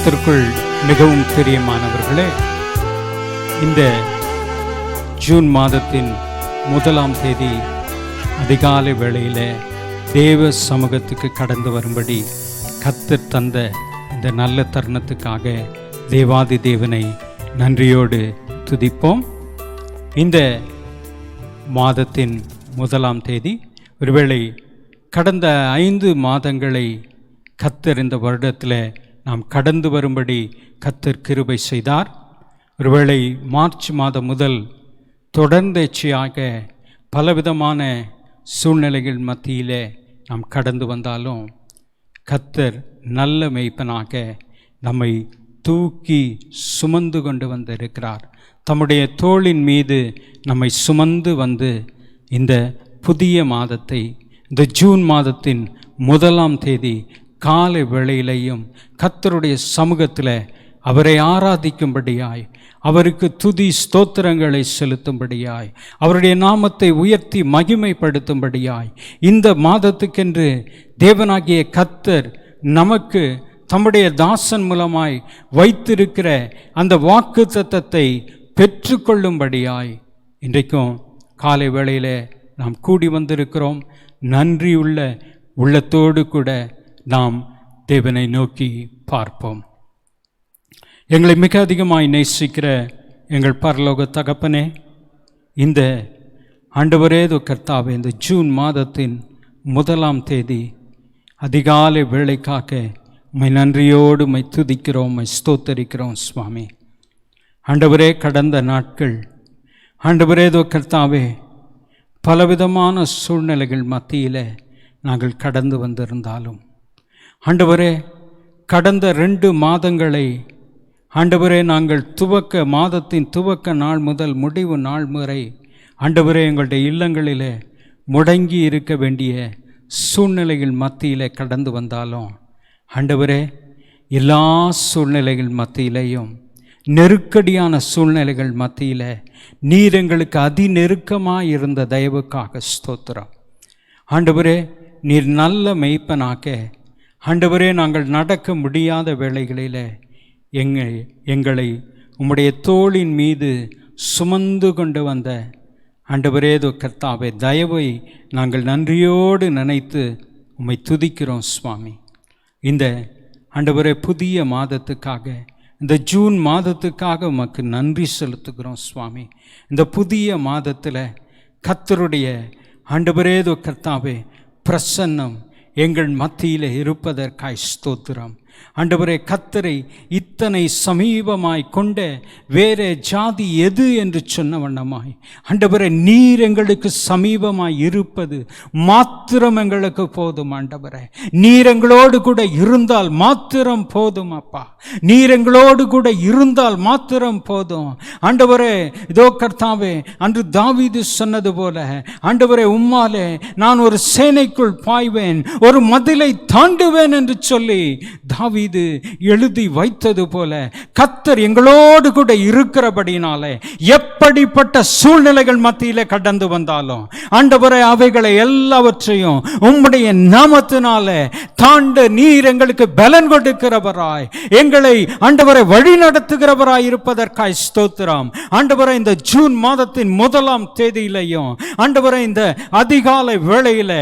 கர்த்தருக்குள் மிகவும் பிரியமானவர்களே, இந்த ஜூன் மாதத்தின் 1ஆம் தேதி அதிகாலை வேளையில் தேவ சமூகத்துக்கு கடந்து வரும்படி கர்த்தர் தந்த இந்த நல்ல தருணத்துக்காக தேவாதி தேவனை நன்றியோடு துதிப்போம். இந்த மாதத்தின் 1ஆம் தேதி, ஒருவேளை கடந்த 5 மாதங்களை கர்த்தர் இந்த வருடத்தில் நாம் கடந்து வரும்படி கர்த்தர் கிருபை செய்தார். ஒருவேளை மார்ச் மாதம் முதல் தொடர்ந்தேர்ச்சியாக பலவிதமான சூழ்நிலைகள் மத்தியிலே நாம் கடந்து வந்தாலும் கர்த்தர் நல்ல மேய்ப்பனாக நம்மை தூக்கி சுமந்து கொண்டு வந்திருக்கிறார். தம்முடைய தோளின் மீது நம்மை சுமந்து வந்து இந்த புதிய மாதத்தை, இந்த ஜூன் மாதத்தின் 1ஆம் தேதி காலை வேளையிலையும் கர்த்தருடைய சமூகத்தில் அவரை ஆராதிக்கும்படியாய், அவருக்கு துதி ஸ்தோத்திரங்களை செலுத்தும்படியாய், அவருடைய நாமத்தை உயர்த்தி மகிமைப்படுத்தும்படியாய் இந்த மாதத்துக்கென்று தேவனாகிய கர்த்தர் நமக்கு தம்முடைய தாசன் மூலமாய் வைத்திருக்கிற அந்த வாக்குத்தத்தத்தை பெற்றுக்கொள்ளும்படியாய் இன்றைக்கும் காலை வேளையில் நாம் கூடி வந்திருக்கிறோம். நன்றியுள்ள உள்ளத்தோடு கூட நாம் தேவனை நோக்கி பார்ப்போம். எங்களை மிக அதிகமாய் நேசிக்கிற எங்கள் பரலோக தகப்பனே, இந்த ஆண்டவரே கர்த்தாவே, இந்த ஜூன் மாதத்தின் 1ஆம் தேதி அதிகாலை வேளைக்காக உம்மை நன்றியோடு உம்மை துதிக்கிறோம், உம்மை ஸ்தோத்தரிக்கிறோம் சுவாமி. ஆண்டவரே, கடந்த நாட்கள் ஆண்டவரே கர்த்தாவே பலவிதமான சூழ்நிலைகள் மத்தியில் நாங்கள் கடந்து வந்திருந்தாலும் ஆண்டவரே, கடந்த 2 மாதங்களை ஆண்டவரே நாங்கள் மாதத்தின் துவக்க நாள் முதல் முடிவு நாள் வரை ஆண்டவரே எங்களுடைய இல்லங்களில் முடங்கி இருக்க வேண்டிய சூழ்நிலைகள் மத்தியில் கடந்து வந்தாலும் ஆண்டவரே, எல்லா சூழ்நிலைகள் மத்தியிலையும், நெருக்கடியான சூழ்நிலைகள் மத்தியில் நீர் எங்களுக்கு அதிநெருக்கமாக இருந்த தயவுக்காக ஸ்தோத்திரம். ஆண்டவரே, நீர் நல்ல மேய்ப்பனாக ஆண்டவரே நாங்கள் நடக்க முடியாத வேளைகளில் எங்களை உம்முடைய தோளின் மீது சுமந்து கொண்டு வந்த ஆண்டவரே கர்த்தாவே, தயவை நாங்கள் நன்றியோடு நினைத்து உம்மை துதிக்கிறோம் சுவாமி. இந்த ஆண்டவரே புதிய மாதத்துக்காக, இந்த ஜூன் மாதத்துக்காக உமக்கு நன்றி செலுத்துகிறோம் சுவாமி. இந்த புதிய மாதத்தில் கர்த்தருடைய ஆண்டவரே கர்த்தாவே பிரசன்னம் எங்கள் மத்தியில் இருப்பதற்காய் ஸ்தோத்திரம். ஆண்டவரே, கர்த்தரை இத்தனை சமீபமாய் கொண்ட வேறே ஜாதி எது என்று சொன்ன வண்ணமாய் ஆண்டவரே, நீர் எங்களுக்கு சமீபமாய் இருப்பது மாத்திரம் எங்களுக்கு போதும். ஆண்டவரே, நீர் எங்களோடு கூட இருந்தால் மாத்திரம் போதும். அப்பா, நீர் எங்களோடு கூட இருந்தால் மாத்திரம் போதும். ஆண்டவரே, இதோ கர்த்தாவே, அன்று தாவீது சொன்னது போல ஆண்டவரே, உம்மாலே நான் ஒரு சேனைக்குள் பாய்வேன், ஒரு மதிலை தாண்டுவேன் என்று சொல்லி தாவீது எழுதி வைத்தது போல கர்த்தர் எங்களோடு கூட இருக்கிறபடினாலே எப்படிப்பட்ட சூழ்நிலைகள் மத்தியிலே கடந்து வந்தாலும் ஆண்டவரே, அவைகளை எல்லாவற்றையும் உம்முடைய நாமத்தினாலே தாண்ட நீர் எங்களுக்கு பலன் கொடுக்கிறவராய், எங்களை ஆண்டவரை வழி நடத்துகிறவராய் இருப்பதற்காய் ஸ்தோத்திரம். ஆண்டவரை, இந்த ஜூன் மாதத்தின் 1ஆம் தேதியிலையும் ஆண்டவரை இந்த அதிகாலை வேளையில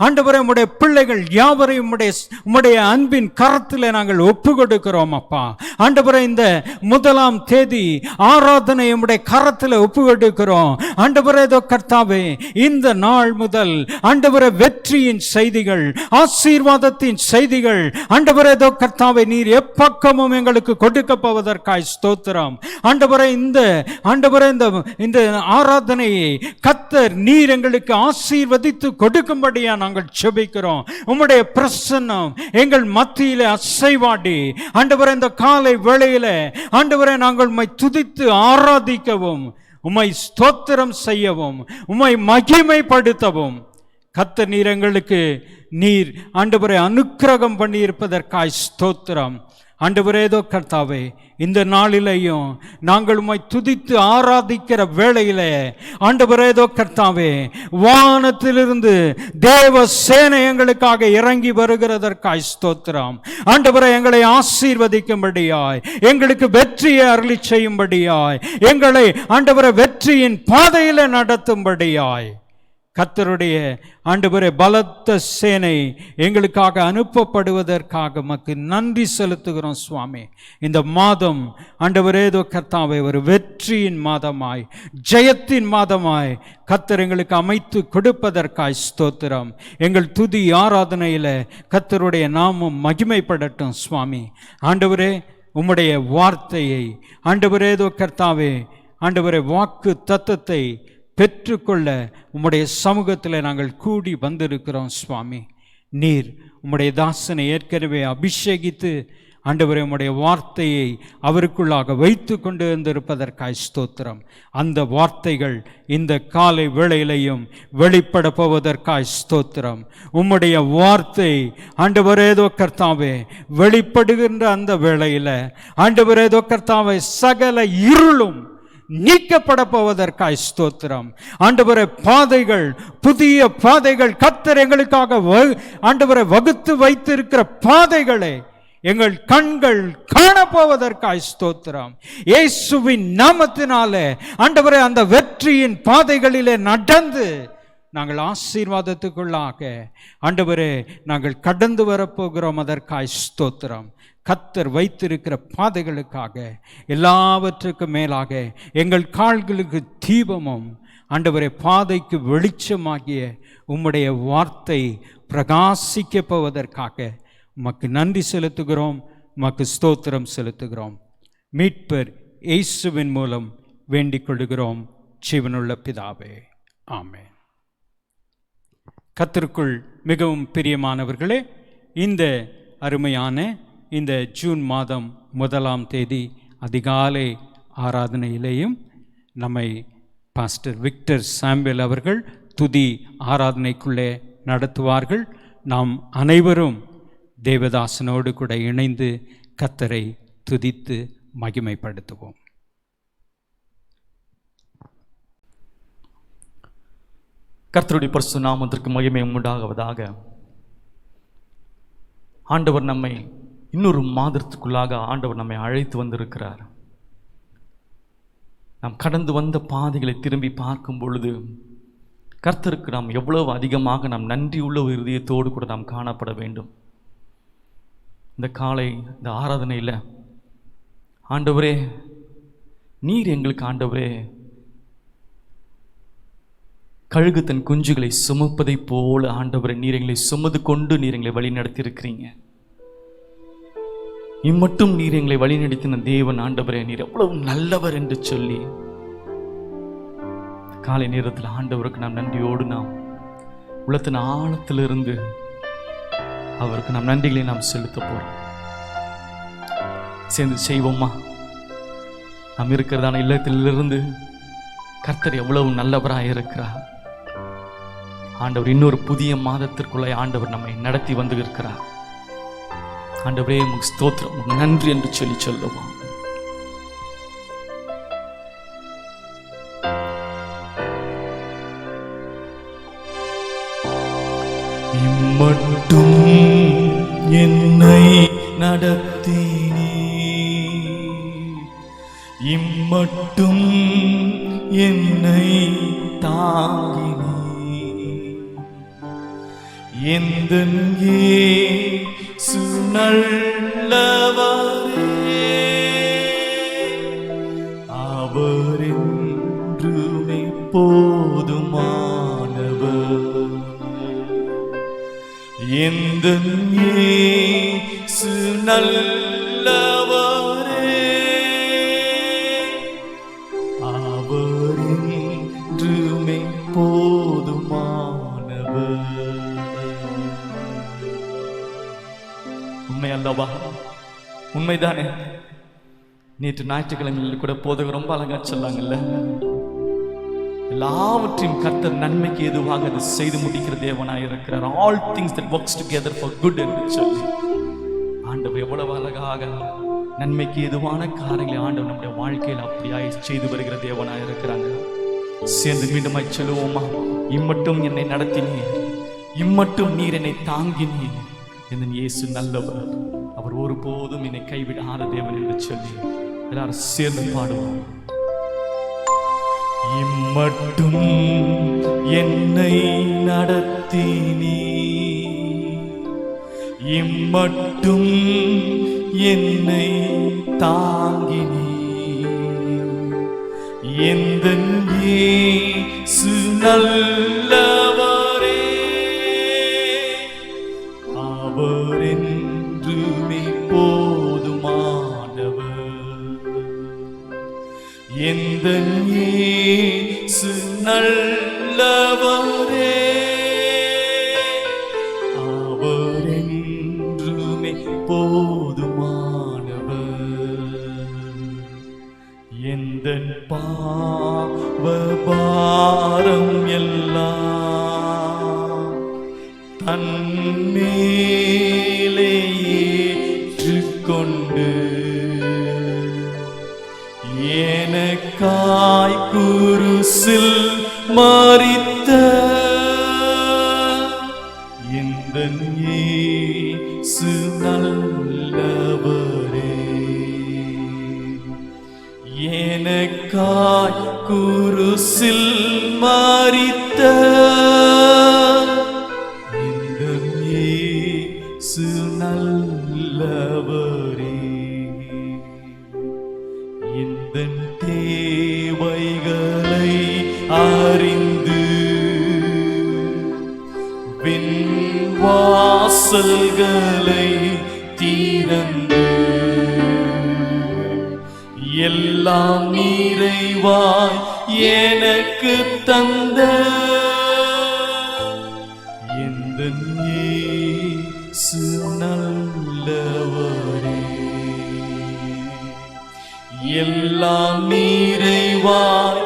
ஆண்டவரை உம்முடைய பிள்ளைகள் யாவரையும் உம்முடைய அன்பின் கரத்தில் நாங்கள் ஒப்பு கொடுக்கிறோம். அப்பா ஆண்டவரே, இந்த 1ஆம் தேதி ஆராதனை உம்முடைய கரத்தில் ஒப்பு கொடுக்கிறோம். ஆண்டவரே கர்த்தாவே, இந்த நாள் முதல் ஆண்டவரே வெற்றியின் செய்திகள், ஆசீர்வாதத்தின் செய்திகள் ஆண்டவரே கர்த்தாவே நீர் எப்பக்கமும் எங்களுக்கு கொடுக்க போவதற்காய் ஸ்தோத்திரம். ஆண்டவரே, இந்த ஆராதனையை கர்த்தர் நீர் எங்களுக்கு ஆசீர்வதித்து கொடுக்கும்படியா நாங்கள் ஜெபிக்கிறோம். உம்முடைய பிரசன்னம் எங்கள் மத்தியிலே அசைவாடி ஆண்டவரே, இந்த காலை வேளையில ஆண்டவரே நாங்கள் உம்மை துதித்து ஆராதிக்கவும், உம்மை ஸ்தோத்திரம் செய்யவும், உம்மை மகிமைப்படுத்தவும் கர்த்தர் நீர் எங்களுக்கு நீர் ஆண்டவரை அனுக்கிரகம் பண்ணி இருப்பதற்காய் ஸ்தோத்திரம். ஆண்டவரே, இதோ கர்த்தாவே, இந்த நாளிலேயும் நாங்கள் உம்மை துதித்து ஆராதிக்கிற வேளையிலே ஆண்டவரே, இதோ கர்த்தாவே, வானத்திலிருந்து தேவ சேனை எங்களுக்காக இறங்கி வருகிறதற்காய் ஸ்தோத்திரம். ஆண்டவரே, எங்களை ஆசீர்வதிக்கும்படியாய், எங்களுக்கு வெற்றியை அருளி செய்யும்படியாய், எங்களை ஆண்டவரே வெற்றியின் பாதையில நடத்தும்படியாய் கர்த்தருடைய ஆண்டவரே பலத்த சேனை எங்களுக்காக அனுப்பப்படுவதற்காக உமக்கு நன்றி செலுத்துகிறோம் சுவாமி. இந்த மாதம் ஆண்டவரே இதோ கர்த்தாவே ஒரு வெற்றியின் மாதமாய், ஜெயத்தின் மாதமாய் கர்த்தர் எங்களுக்கு அமைத்து கொடுப்பதற்காய் ஸ்தோத்திரம். எங்கள் துதி ஆராதனையில் கர்த்தருடைய நாமம் மகிமைப்படட்டும் சுவாமி. ஆண்டவரே, உம்முடைய வார்த்தையை ஆண்டவரே இதோ கர்த்தாவே, ஆண்டவரே வாக்கு தத்தத்தை பெற்றுக்கொள்ள உம்முடைய சமூகத்தில் நாங்கள் கூடி வந்திருக்கிறோம் சுவாமி. நீர் உம்முடைய தாசனை ஏற்கனவே அபிஷேகித்து ஆண்டவரே உம்முடைய வார்த்தையை அவருக்குள்ளாக வைத்து கொண்டு வந்திருப்பதற்காய் ஸ்தோத்திரம். அந்த வார்த்தைகள் இந்த காலை வேளையிலையும் வெளிப்பட போவதற்காய் ஸ்தோத்திரம். உம்முடைய வார்த்தை ஆண்டவரே இதோ கர்த்தாவே வெளிப்படுகின்ற அந்த வேளையில் ஆண்டவரே இதோ கர்த்தாவே சகல இருளும் நீக்கப்பட போவதற்காய் ஸ்தோத்திரம். ஆண்டவரே, பாதைகள், புதிய பாதைகள் கர்த்தர் எங்களுக்காக ஆண்டவரை வகுத்து வைத்திருக்கிற பாதைகளை எங்கள் கண்கள் காணப்போவதற்காய் ஸ்தோத்திரம். இயேசுவின் நாமத்தினாலே ஆண்டவரே அந்த வெற்றியின் பாதைகளிலே நடந்து நாங்கள் ஆசீர்வாதத்துக்குள்ளாக ஆண்டவரே நாங்கள் கடந்து வரப்போகிறோம். அதற்காய் ஸ்தோத்திரம். கர்த்தர் வைத்திருக்கிற பாதைகளுக்காக, எல்லாவற்றுக்கும் மேலாக எங்கள் கால்களுக்கு தீபமும் ஆண்டவரே பாதைக்கு வெளிச்சமாகிய உம்முடைய வார்த்தை பிரகாசிக்க போவதற்காக உமக்கு நன்றி செலுத்துகிறோம், உமக்கு ஸ்தோத்திரம் செலுத்துகிறோம். மீட்பர் இயேசுவின் மூலம் வேண்டிக் கொள்கிறோம் ஜீவனுள்ள பிதாவே, ஆமென். கர்த்தருக்குள் மிகவும் பிரியமானவர்களே, இந்த அருமையான இந்த ஜூன் மாதம் 1ஆம் தேதி அதிகாலை ஆராதனையிலேயும் நம்மை பாஸ்டர் விக்டர் சாம்பல் அவர்கள் துதி ஆராதனைக்குள்ளே நடத்துவார்கள். நாம் அனைவரும் தேவதாசனோடு கூட இணைந்து கர்த்தரை துதித்து மகிமைப்படுத்துவோம். கர்த்தருடைய பரிசுத்த நாமத்திற்கு மகிமை உண்டாகுவதாக. ஆண்டவர் நம்மை இன்னொரு மாதத்துக்குள்ளாக ஆண்டவர் நம்மை அழைத்து வந்திருக்கிறார். நாம் கடந்து வந்த பாதைகளை திரும்பி பார்க்கும் பொழுது கர்த்தருக்கு நாம் எவ்வளவு அதிகமாக நாம் நன்றியுள்ள இருதயத்தோடு கூட நாம் காணப்பட வேண்டும். இந்த காலை இந்த ஆராதனையில் ஆண்டவரே, நீர் எங்களுக்கு ஆண்டவரே கழுகு தன் குஞ்சுகளை சுமப்பதை போல ஆண்டவரே நீர் எங்களை சுமந்து கொண்டு நீர் எங்களை வழி நடத்தியிருக்கிறீங்க. இம்மட்டும் நீர் எங்களை வழிநடத்தின தேவன் ஆண்டவரே, நீர் எவ்வளவு நல்லவர் என்று சொல்லி காலை நேரத்தில் ஆண்டவருக்கு நாம் நன்றியோடு நாம் உள்ளத்தின் ஆழத்திலிருந்து அவருக்கு நாம் நன்றிகளை நாம் செலுத்த போறோம். சேர்ந்து செய்வோமா? நாம் இருக்கிறதான இல்லத்திலிருந்து கர்த்தர் எவ்வளவு நல்லவராக இருக்கிறார். ஆண்டவர் இன்னொரு புதிய மாதத்திற்குள்ளே ஆண்டவர் நம்மை நடத்தி வந்து இருக்கிறார். ஆண்டவரே, உமக்கு ஸ்தோத்திரம், உமக்கு நன்றி என்று சொல்லி சொல்லுவோம். இம்மட்டும் என்னை நடத்தினீ, இம்மட்டும் என்னை தாங்கினீ, எந்தன் இயேசு நல்லவரே, அவர் என்றுமே போதுமானவர், எந்தன் இயேசு நல்லவரே, அவர் என்றுமே போதுமானவர். உண்மை அல்லவா? உண்மைதானே? நேற்று ஞாயிற்றுக்கிழமையில் கூட போதகர் ரொம்ப அழகா சொல்லாங்கல்ல, எல்லாவற்றையும் கர்த்தர் நன்மைக்கு எதுவாக அதை செய்து முடிக்கிற தேவனாய் இருக்கிறார். All things that works together for good என்று சொல்லி ஆண்டவர் ஆண்டவர் எவ்வளவு அழகாக நன்மைக்கு எதுவான காரியங்களை ஆண்டவர் நம்முடைய வாழ்க்கையில் அப்படியாய் செய்து வருகிற தேவனாய் இருக்கிறாங்க. சேர்ந்து மீண்டுமாய் சொல்லுவோமா? இம்மட்டும் என்னை நடத்தினீர், இம்மட்டும் நீர் என்னை தாங்கினீர், என் இயேசு நல்லவர், அவர் ஒருபோதும் என்னை கைவிடாத தேவன் என்று சொல்லி எல்லாரும் சேர்ந்து பாடுவோம். இம்மட்டும் என்னை நடத்தினீர், இம்மட்டும் என்னை தாங்கினீர், எந்தன் இயேசு நல்லவரே, அவர் என்றுமே போதுமானவர், எந்தன் இயேசு நல்லவரே, அவர் என்றுமே போதுமானவர், எந்தன் பாவ பாரம் எல்லாம் தன்மேலே ஏற்றுக்கொண்டு எனக்காய் குருசில் மரித்த எந்தன் இயேசு நல்லவரே, எனக்காய் குருசில் மரித்த எந்தன் இயேசு நல்லவரே, எந்தன் தேவைகளை அறிந்து விண்வாசல்களை திறந்து எல்லாம் நிறைவாய் எனக்கு தந்த எந்தன் இயேசு நல்லவரே, எல்லாம் நிறைவாய்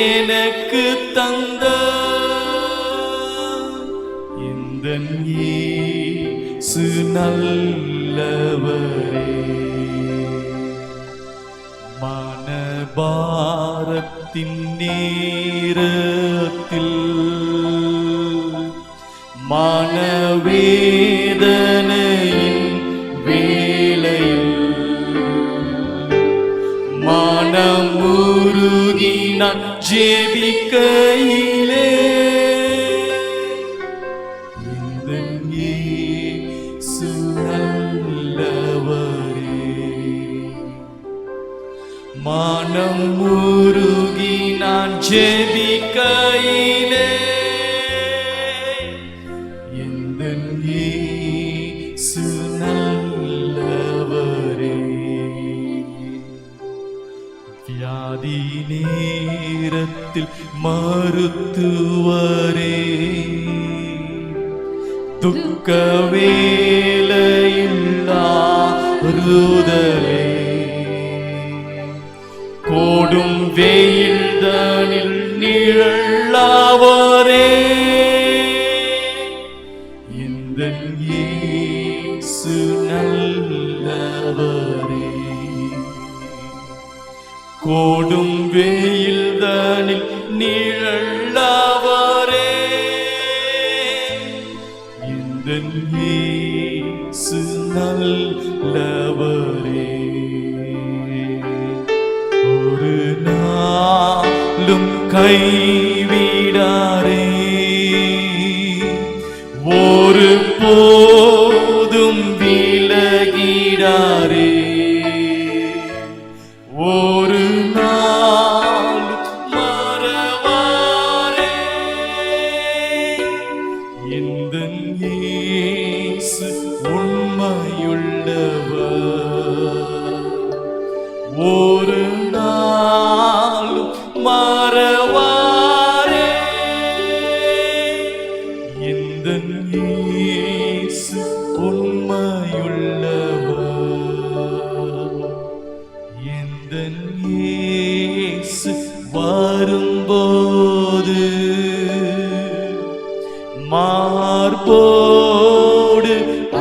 எனக்கு தந்த எந்தன் இயேசு நல்லவரே, மனபாரத்தின் நேரத்தில் மனவேதனையின் வேளையில் மனமுருகி நான் ஜெபிக்கையிலே எந்தன் இயேசு நல்லவரே, மனம் முருகி நான் ஜெபிக்கையிலே எந்தன் இயேசு நல்லவரே, வியாதி நேரத்தில் மருத்துவரே, துக்க வேளையில் ஆறுதலே, கோடும் வெயில்தனில் நிழலாவரே எந்தன் இயேசு நல்லவரே, கோடும் வெயில்தனில் நிழலாவரே எந்தன் இயேசு நல்லவரே, ஒரு நாளும் கைவிடாரே, ஒரு போதும் விலகிடாரே, ஒரு நாளும் மறவாரே எந்தன் இயேசு உண்மையுள்ளவர், ஒரு நாளும் மறவாரே எந்தன் இயேசு உண்மையுள்ளவர், எந்தன் இயேசு வரும்போது மார்போடு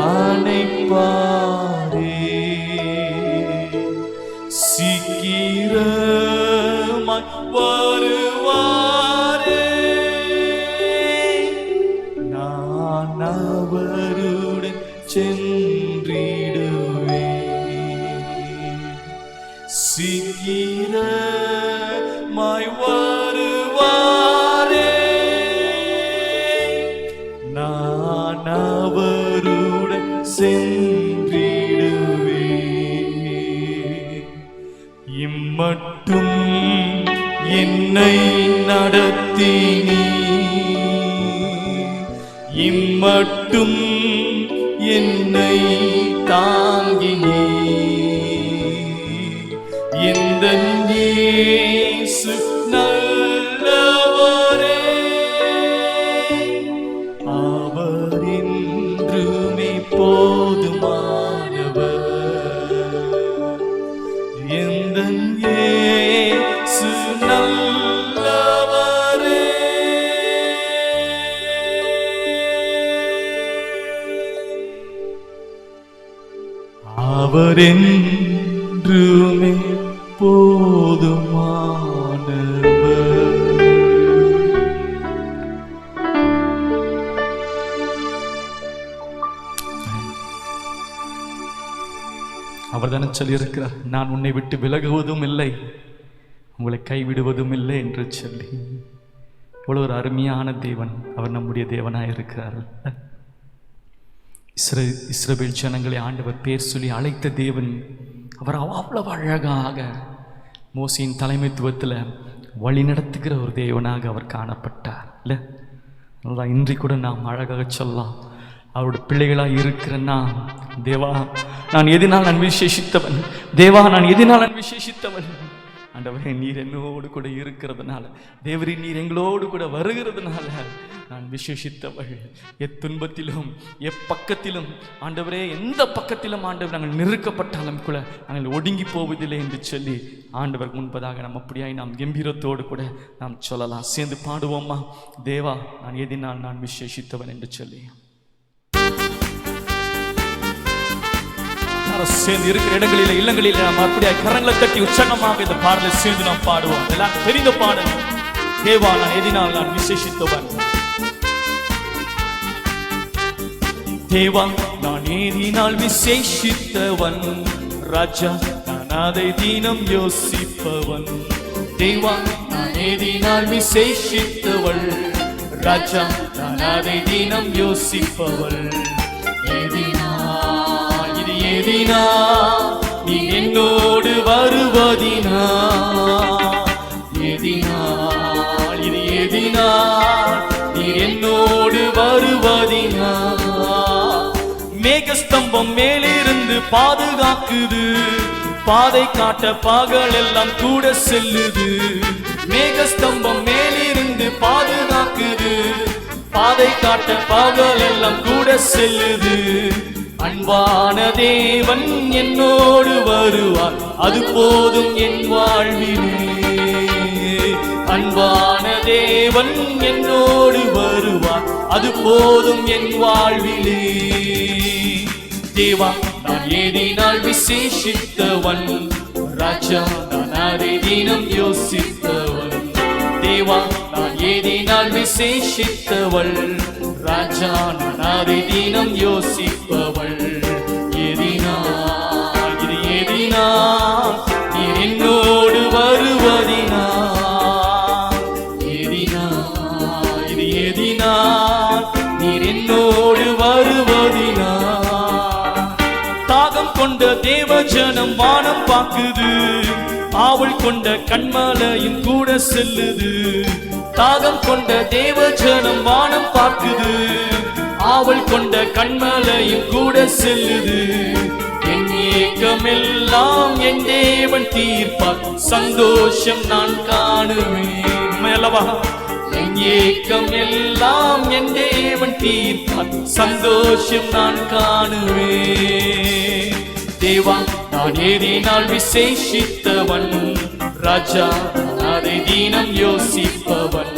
அணைப்பாரே சீக்கிரமாய் வருவாரே, நான் அவருடன் சென்றிடுவேன். சீக்கிரமாய் வருவாரே, நான் அவருடன் சென்றிடுவேன். இம்மட்டும் என்னை நடத்தினீ, இம்மட்டும் என்னை தாங்கினீ, எந்தன் இயேசு நல்லவரே, அவர் என்றுமே போதுமானவர். எந்தன் இயேசு நல்லவரே. அவர் என்றுமே போதுமானவர். அவர் தானே சொல்லியிருக்கிறார், நான் உன்னை விட்டு விலகுவதும் இல்லை, உங்களை கைவிடுவதும் இல்லை என்று சொல்லி. இவ்வளவு ஒரு அருமையான தேவன் அவர் நம்முடைய தேவனாய் இருக்கிறார். இஸ்ரவேல் ஜனங்களை ஆண்டவர் பேர் சொல்லி அழைத்த தேவன். அவர் அவ்வளவு அழகாக மோசையின் தலைமைத்துவத்தில் வழி நடத்துகிற ஒரு தேவனாக அவர் காணப்பட்டார் இல்லை? அதுதான் இன்றி கூட நாம் அழகாக சொல்லலாம், அவருடைய பிள்ளைகளாக இருக்கிறன்னா, தேவா நான் எதினால் நான் விசேஷித்தவன், தேவா நான் எதினால் நான் விசேஷித்தவன். ஆண்டவரே நீர் என்னோடு கூட இருக்கிறதுனால, தேவரே நீர் எங்களோடு கூட வருகிறதுனால நான் விசேஷித்தவள். எத்துன்பத்திலும் எப்பக்கத்திலும் ஆண்டவரே, எந்த பக்கத்திலும் ஆண்டவர் நாங்கள் நெருக்கப்பட்டாலும் கூட நாங்கள் ஒடுங்கி போவதில்லை என்று சொல்லி ஆண்டவர் முன்பதாக நாம் அப்படியாய் நாம் கம்பீரத்தோடு கூட நாம் சொல்லலாம். சேர்ந்து பாடுவோமா? தேவா நான் எதினால் நான் விசேஷித்தவன் என்று சொல்லி சேர்ந்து இருக்கிற இடங்களில் இல்லங்களில் நாம் அப்படியே கரங்களை தட்டி உற்சாகமாக இந்த பாடலை சேர்ந்து நாம் பாடுவோம். எல்லாம் தெரிந்த பாடல். தேவா நான் எதினால் நான் விசேஷித்தவன், தேவா நான் எதினால் விசேஷித்தவன், ராஜா நான் அதை தினம் யோசிப்பவன். தேவா நான் எதினால் விசேஷித்தவள், ராஜா நான் அதை தினம் யோசிப்பவள். எதினா நீ என்னோடு வருவதினா, எதினால் இது எதினால் நீ என்னோடு வருவதினா. மேகஸ்தம்பம் மேலிருந்து பாதுகாக்குது, பாதை காட்ட பகல் எல்லாம் கூட செல்லுது. மேகஸ்தம்பம் மேலிருந்து பாதுகாக்குது, பாதை காட்ட பகல் எல்லாம் கூட செல்லுது. அன்பான தேவன் என்னோடு வருவார், அது போதும் என் வாழ்விலே. அன்பான தேவன் என்னோடு வருவார், அது போதும் என் வாழ்விலே. தேவா நான் எதினால் விசேஷித்தவன், ராஜா நான் அதை தினம் யோசித்தவன். தேவா நான் எதினால் விசேஷித்தவள், ராஜா நான் அதை தினம் யோசிப்பவள். எதினால் இது எதினால் நீர் என்னோடு வருவதினா, எதினால் இது எதினால் நீர் என்னோடு வருவதினா. தாகம் கொண்ட தேவஜனம் வானம் பாக்குது, ஆவல் கொண்ட கண்மலையும் கூட செல்லுது. தாகம் கொண்ட தேவஜனம் வானம் பார்க்குது, ஆவல் கொண்ட கண்மலையும் கூட செல்லுது. என் ஏக்கமெல்லாம் என் தேவன் தீர்ப்பார், சந்தோஷம் நான் காணுவேன். மேலவா என் ஏக்கம் எல்லாம் என் தேவன் தீர்ப்பார், சந்தோஷம் நான் காணுவேன். தேவா நான் எதினால் விசேஷித்தவன், ராஜா நான் அதை தினம் யோசிப்பவன்.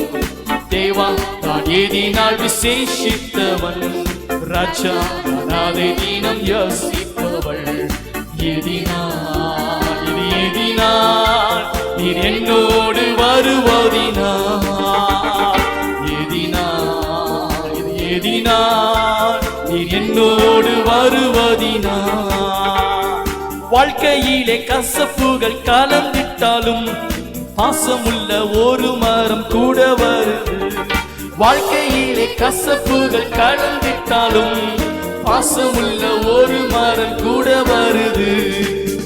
தேவா நான் எதினால் விசேஷித்தவன், ராஜா நான் அதை தினம் யோசிப்பவள். எதினால் இது எதினால் வாழ்க்கையிலே கசப்புகள் கலந்திட்டாலும் பாசமுள்ள ஒரு மரம் கூட வருது. வாழ்க்கையிலே கசப்புகள் கலந்திட்டாலும் பாசமுள்ள ஒரு மரம் கூட வருது.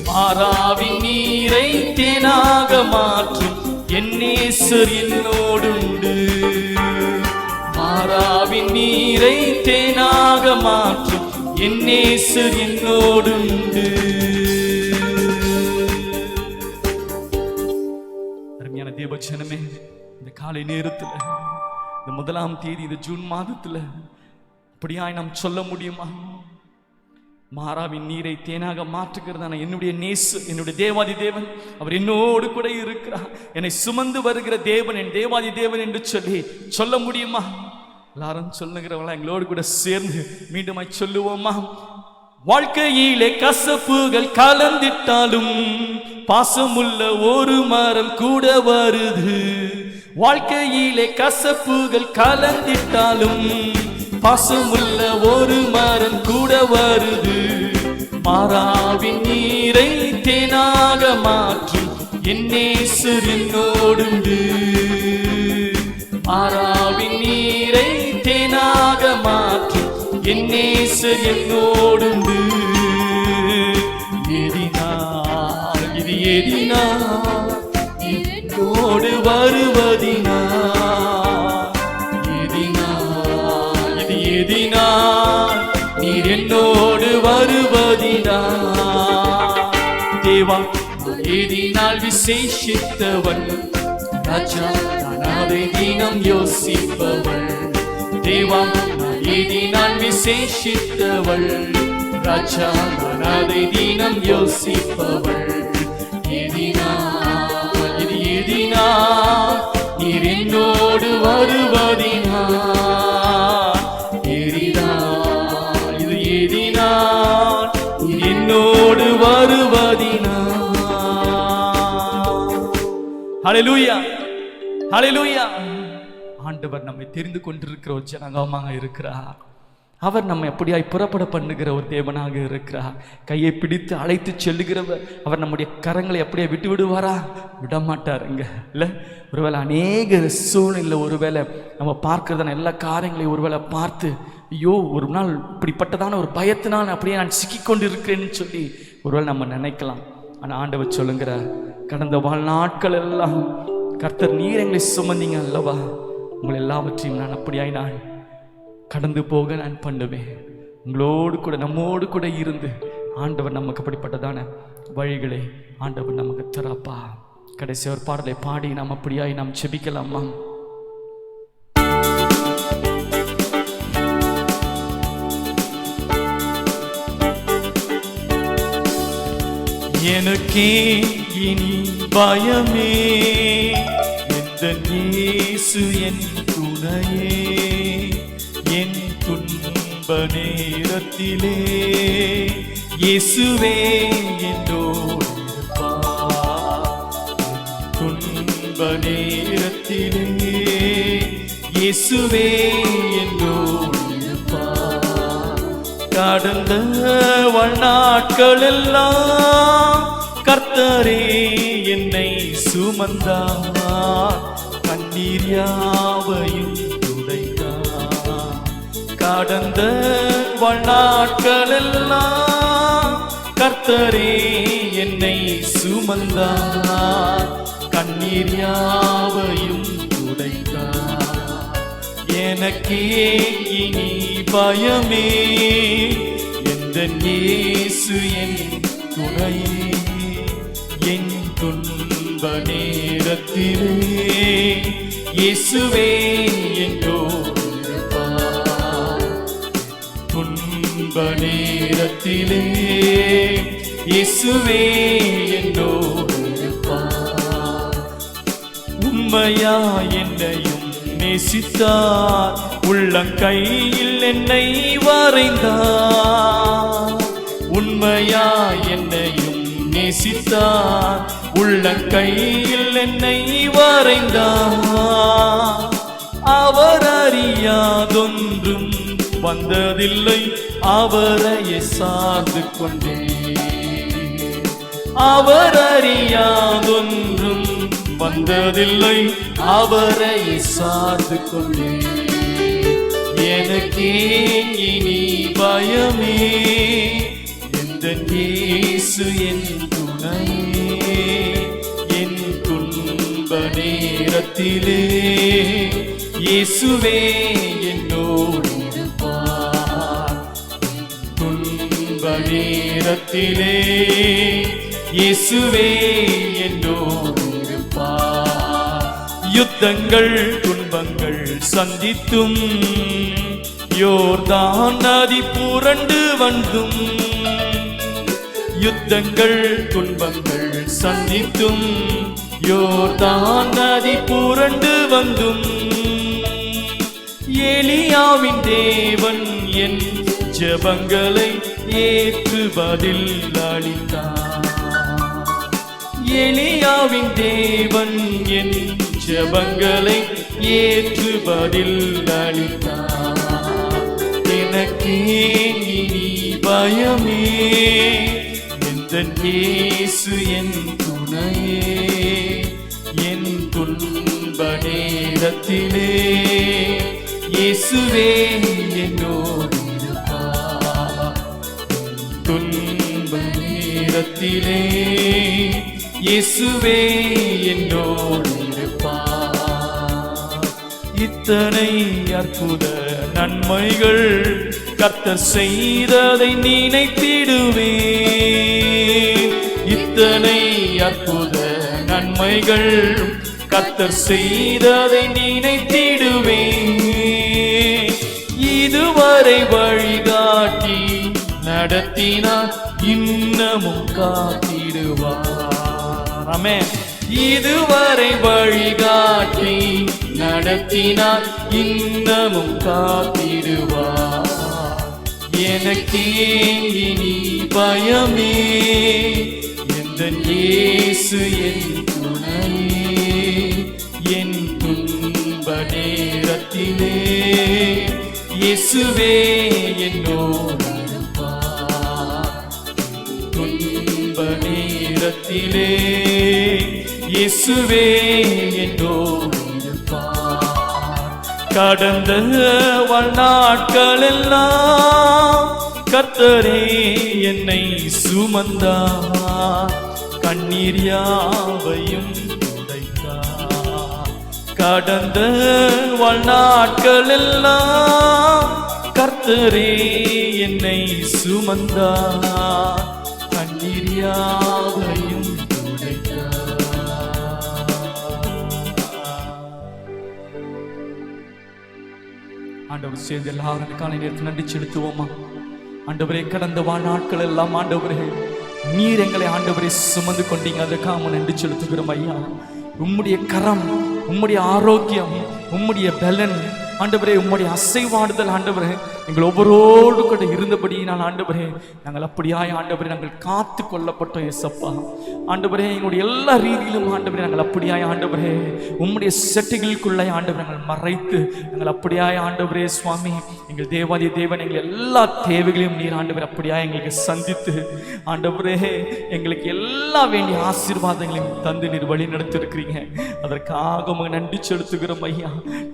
மாறாவின் நீரை தேனாக மாற்றும் என் நேசர் என்னோடுண்டு. மாறாவின் நீரை தேனாக மாற்றும் என் நேசர் என்னோடுண்டு. அருமையான தேவஜனமே, இந்த காலை நேரத்துல, இந்த 1ஆம் தேதி, இந்த ஜூன் மாதத்துல அப்படியாய் நாம் சொல்ல முடியுமா? மாறாவின் நீரை தேனாக மாற்றுகிறதான என்னுடைய நேசு, என்னுடைய தேவாதி தேவன், அவர் என்னோடு கூட இருக்கிறார். என்னை சுமந்து வருகிற தேவன் என் தேவாதி தேவன் என்று சொல்லி சொல்ல முடியுமா? எல்லாரும் சொல்லுகிறவங்களா எங்களோடு கூட சேர்ந்து மீண்டுமாய் சொல்லுவோமா? வாழ்க்கையிலே கசப்புகள் கலந்திட்டாலும் பாசமுள்ள ஒரு மரம் கூட வருது. வாழ்க்கையிலே கசப்புகள் கலந்திட்டாலும் பாசமுள்ள ஒரு மரம் கூட வருது. மாறாவின் நீரை தேனாக மாற்றும் என் நேசர் என்னோடுண்டு. மாறாவின் நீரை தேனாக மாற்றும் என் நேசர் என்னோடுண்டு. எதினால் இது எதினால் என்னோடு வருவதினா, எதினால் நீர் என்னோடு வருவதினா. தேவா எதினால் விசேஷித்தவன் ராஜா, நான் அதை தினம் யோசிப்பவள். தேவா எதினால் விசேஷித்தவள் ராஜா, நான் அதை தினம் யோசிப்பவள். எதினால் இது எதினால் நீர் என்னோடு வருவதினா, என்னோடு வருவதினா. ஹல்லேலூயா, ஹல்லேலூயா. ஆண்டவர் நம்மை தெரிந்து கொண்டிருக்கிற ஒரு ஜனங்கமாக இருக்கிறார். அவர் நம்மை எப்படியாய் புறப்பட பண்ணுகிற ஒரு தேவனாக இருக்கிறார். கையை பிடித்து அழைத்து செல்லுகிறவர். அவர் நம்முடைய கரங்களை எப்படியா விட்டு விடுவாரா? விடமாட்டாருங்க. இல்லை, ஒருவேளை அநேக சூழ்நிலை, ஒருவேளை நம்ம பார்க்கிறதான எல்லா காரியங்களையும் ஒருவேளை பார்த்து, ஐயோ ஒரு நாள் இப்படிப்பட்டதான ஒரு பயத்தினால் அப்படியே நான் சிக்கிக்கொண்டு இருக்கிறேன்னு சொல்லி ஒருவேளை நம்ம நினைக்கலாம். ஆனால் ஆண்டவர் சொல்லுங்கிறார், கடந்த வாழ்நாட்கள் எல்லாம் கர்த்தர் நீர் எங்களை சுமந்தீங்க அல்லவா, உங்களை எல்லாவற்றையும் நான் அப்படியாய் நான் கடந்து போக நான் பண்ணுவேன். உங்களோடு கூட நம்மோடு கூட இருந்து ஆண்டவர் நமக்கு அப்படிப்பட்டதான வழிகளை ஆண்டவர் நமக்கு தரப்பா. கடைசி ஒரு பாடலை பாடி நாம் அப்படியாய் நாம் செபிக்கலாமா? எனக்கே இனி பயமே, எந்த இயேசு என் துணையே. என் துன்ப நேரத்திலே இயேசுவே என்னோடு இருப்பார். துன்ப நேரத்திலே இயேசுவே என்னோடு இருப்பார். கடந்த வாழ்நாட்கள் எல்லாம் கர்த்தரே என்னை சுமந்தார். கண்ணீர் யாவையும் கடந்த வாழ்நாட்கள் எல்லாம் கர்த்தரே என்னை சுமந்தார். கண்ணீர் யாவையும் துடைத்தார். எனக்கே இனி பயமே, எந்த இயேசு என் துணையே. என் துன்ப நேரத்திலே இயேசுவே என்னோடு துன்ப நேரத்திலே இயேசுவே என்னோடு இருப்பார். உம்மையா என்னையும் நேசித்தார், உள்ளங்கையில் என்னை வரைந்தார். உண்மையா என்னையும் நேசித்தார், உள்ளங்கையில் என்னை வரைந்தார். அவர் அறியாதொன்றும் வந்ததில்லை, அவரையே சார்ந்து கொண்டே. அவர் அறியாதொன்றும் வந்ததில்லை, அவரை சார்ந்து கொண்டே எனக்கே இனி பயமே, எந்த இயேசு என் துணையே, என் துன்ப நேரத்திலே இயேசுவே என்னோடு இருப்பார், துன்ப நேரத்திலே இயேசுவே என்னோடு இருப்பார். யுத்தங்கள் துன்பங்கள் சந்தித்தும் யோர்தான் நதி புரண்டு வந்தும், யுத்தங்கள் துன்பங்கள் சந்தித்தும் யோர்தான் நதி புரண்டு வந்தும், எலியாவின் தேவன் என் ஜெபங்களை ஏற்று பதில் அளித்தார். எலியாவின் தேவன் என் ஜெபங்களை ஏற்று பதில் அளித்தார். எனக்கே இனி பயமே, எந்த இயேசு என் துணையே, என் துன்ப நேரத்திலே இயேசுவே என்னோடு இருப்பார், துன்ப நேரத்திலே இயேசுவே என்னோடு இருப்பார். இத்தனை அற்புத நன்மைகள் கர்த்தர் செய்ததை நினைத்திடுவேன், இத்தனை அற்புத நன்மைகள் கர்த்தர் செய்ததை நினைத்திடுவேன். இதுவரை வழிகாட்டி நடத்தினார், இன்னமும் காத்திடுவார். ஆமென். இதுவரை வழிகாட்டி நடத்தினார், இன்னமும் காத்திடுவார். எனக்கே இனி பயமே, எந்த இயேசு என் துணையே, என் துன்ப நேரத்திலே இயேசுவே என்னோடு இருப்பார், துன்ப நேரத்திலே இயேசுவே என்னோடு இருப்பார். கடந்த வாழ்நாட்கள் எல்லாம் கர்த்தரே என்னை சுமந்தார், கண்ணீர் யாவையும் துடைத்தார். கடந்த வாழ்நாட்கள் எல்லாம் கர்த்தரே என்னை சுமந்தார், கண்ணீர் யாவையும் துடைத்தார். ஆண்டவர் சேர்ந்து எல்லாரும் காலை நேரத்தில் நன்றி செலுத்துவோமா? ஆண்டவரே, கடந்த வாழ்நாட்கள் எல்லாம் ஆண்டவரே நீர் எங்களை ஆண்டவரே சுமந்து கொண்டீங்க, அதுக்காக நன்றி செலுத்துகிறோம் ஐயா. உம்முடைய கரம், உம்முடைய ஆரோக்கியம், உம்முடைய பலன் ஆண்டவரே, உம்முடைய அசைவாடுதல் ஆண்டவரே எங்கள் ஒவ்வொருவரோடு கூட இருந்தபடி நான் ஆண்டவரே நாங்கள் அப்படியாய் ஆண்டவரே நாங்கள் காத்து கொள்ளப்பட்டோம். ஏசப்பா ஆண்டவரே, எங்களுடைய எல்லா ரீதியிலும் ஆண்டவரே நாங்கள் அப்படியாய் ஆண்டவரே உம்முடைய செட்டுகளுக்குள்ளே ஆண்டவரே நாங்கள் மறைத்து நாங்கள் அப்படியாய் ஆண்டவரே சுவாமி எங்கள் தேவாதி தேவன் எங்கள் எல்லா தேவைகளையும் நீர் ஆண்டவரே அப்படியாய் எங்களுக்கு சந்தித்து ஆண்டவரே எங்களுக்கு எல்லா வேண்டிய ஆசீர்வாதங்களையும் தந்து நீர் வழி நடத்திருக்கிறீங்க. அதற்காக உமக்கு நன்றி செலுத்துகிறோம் ஐயா.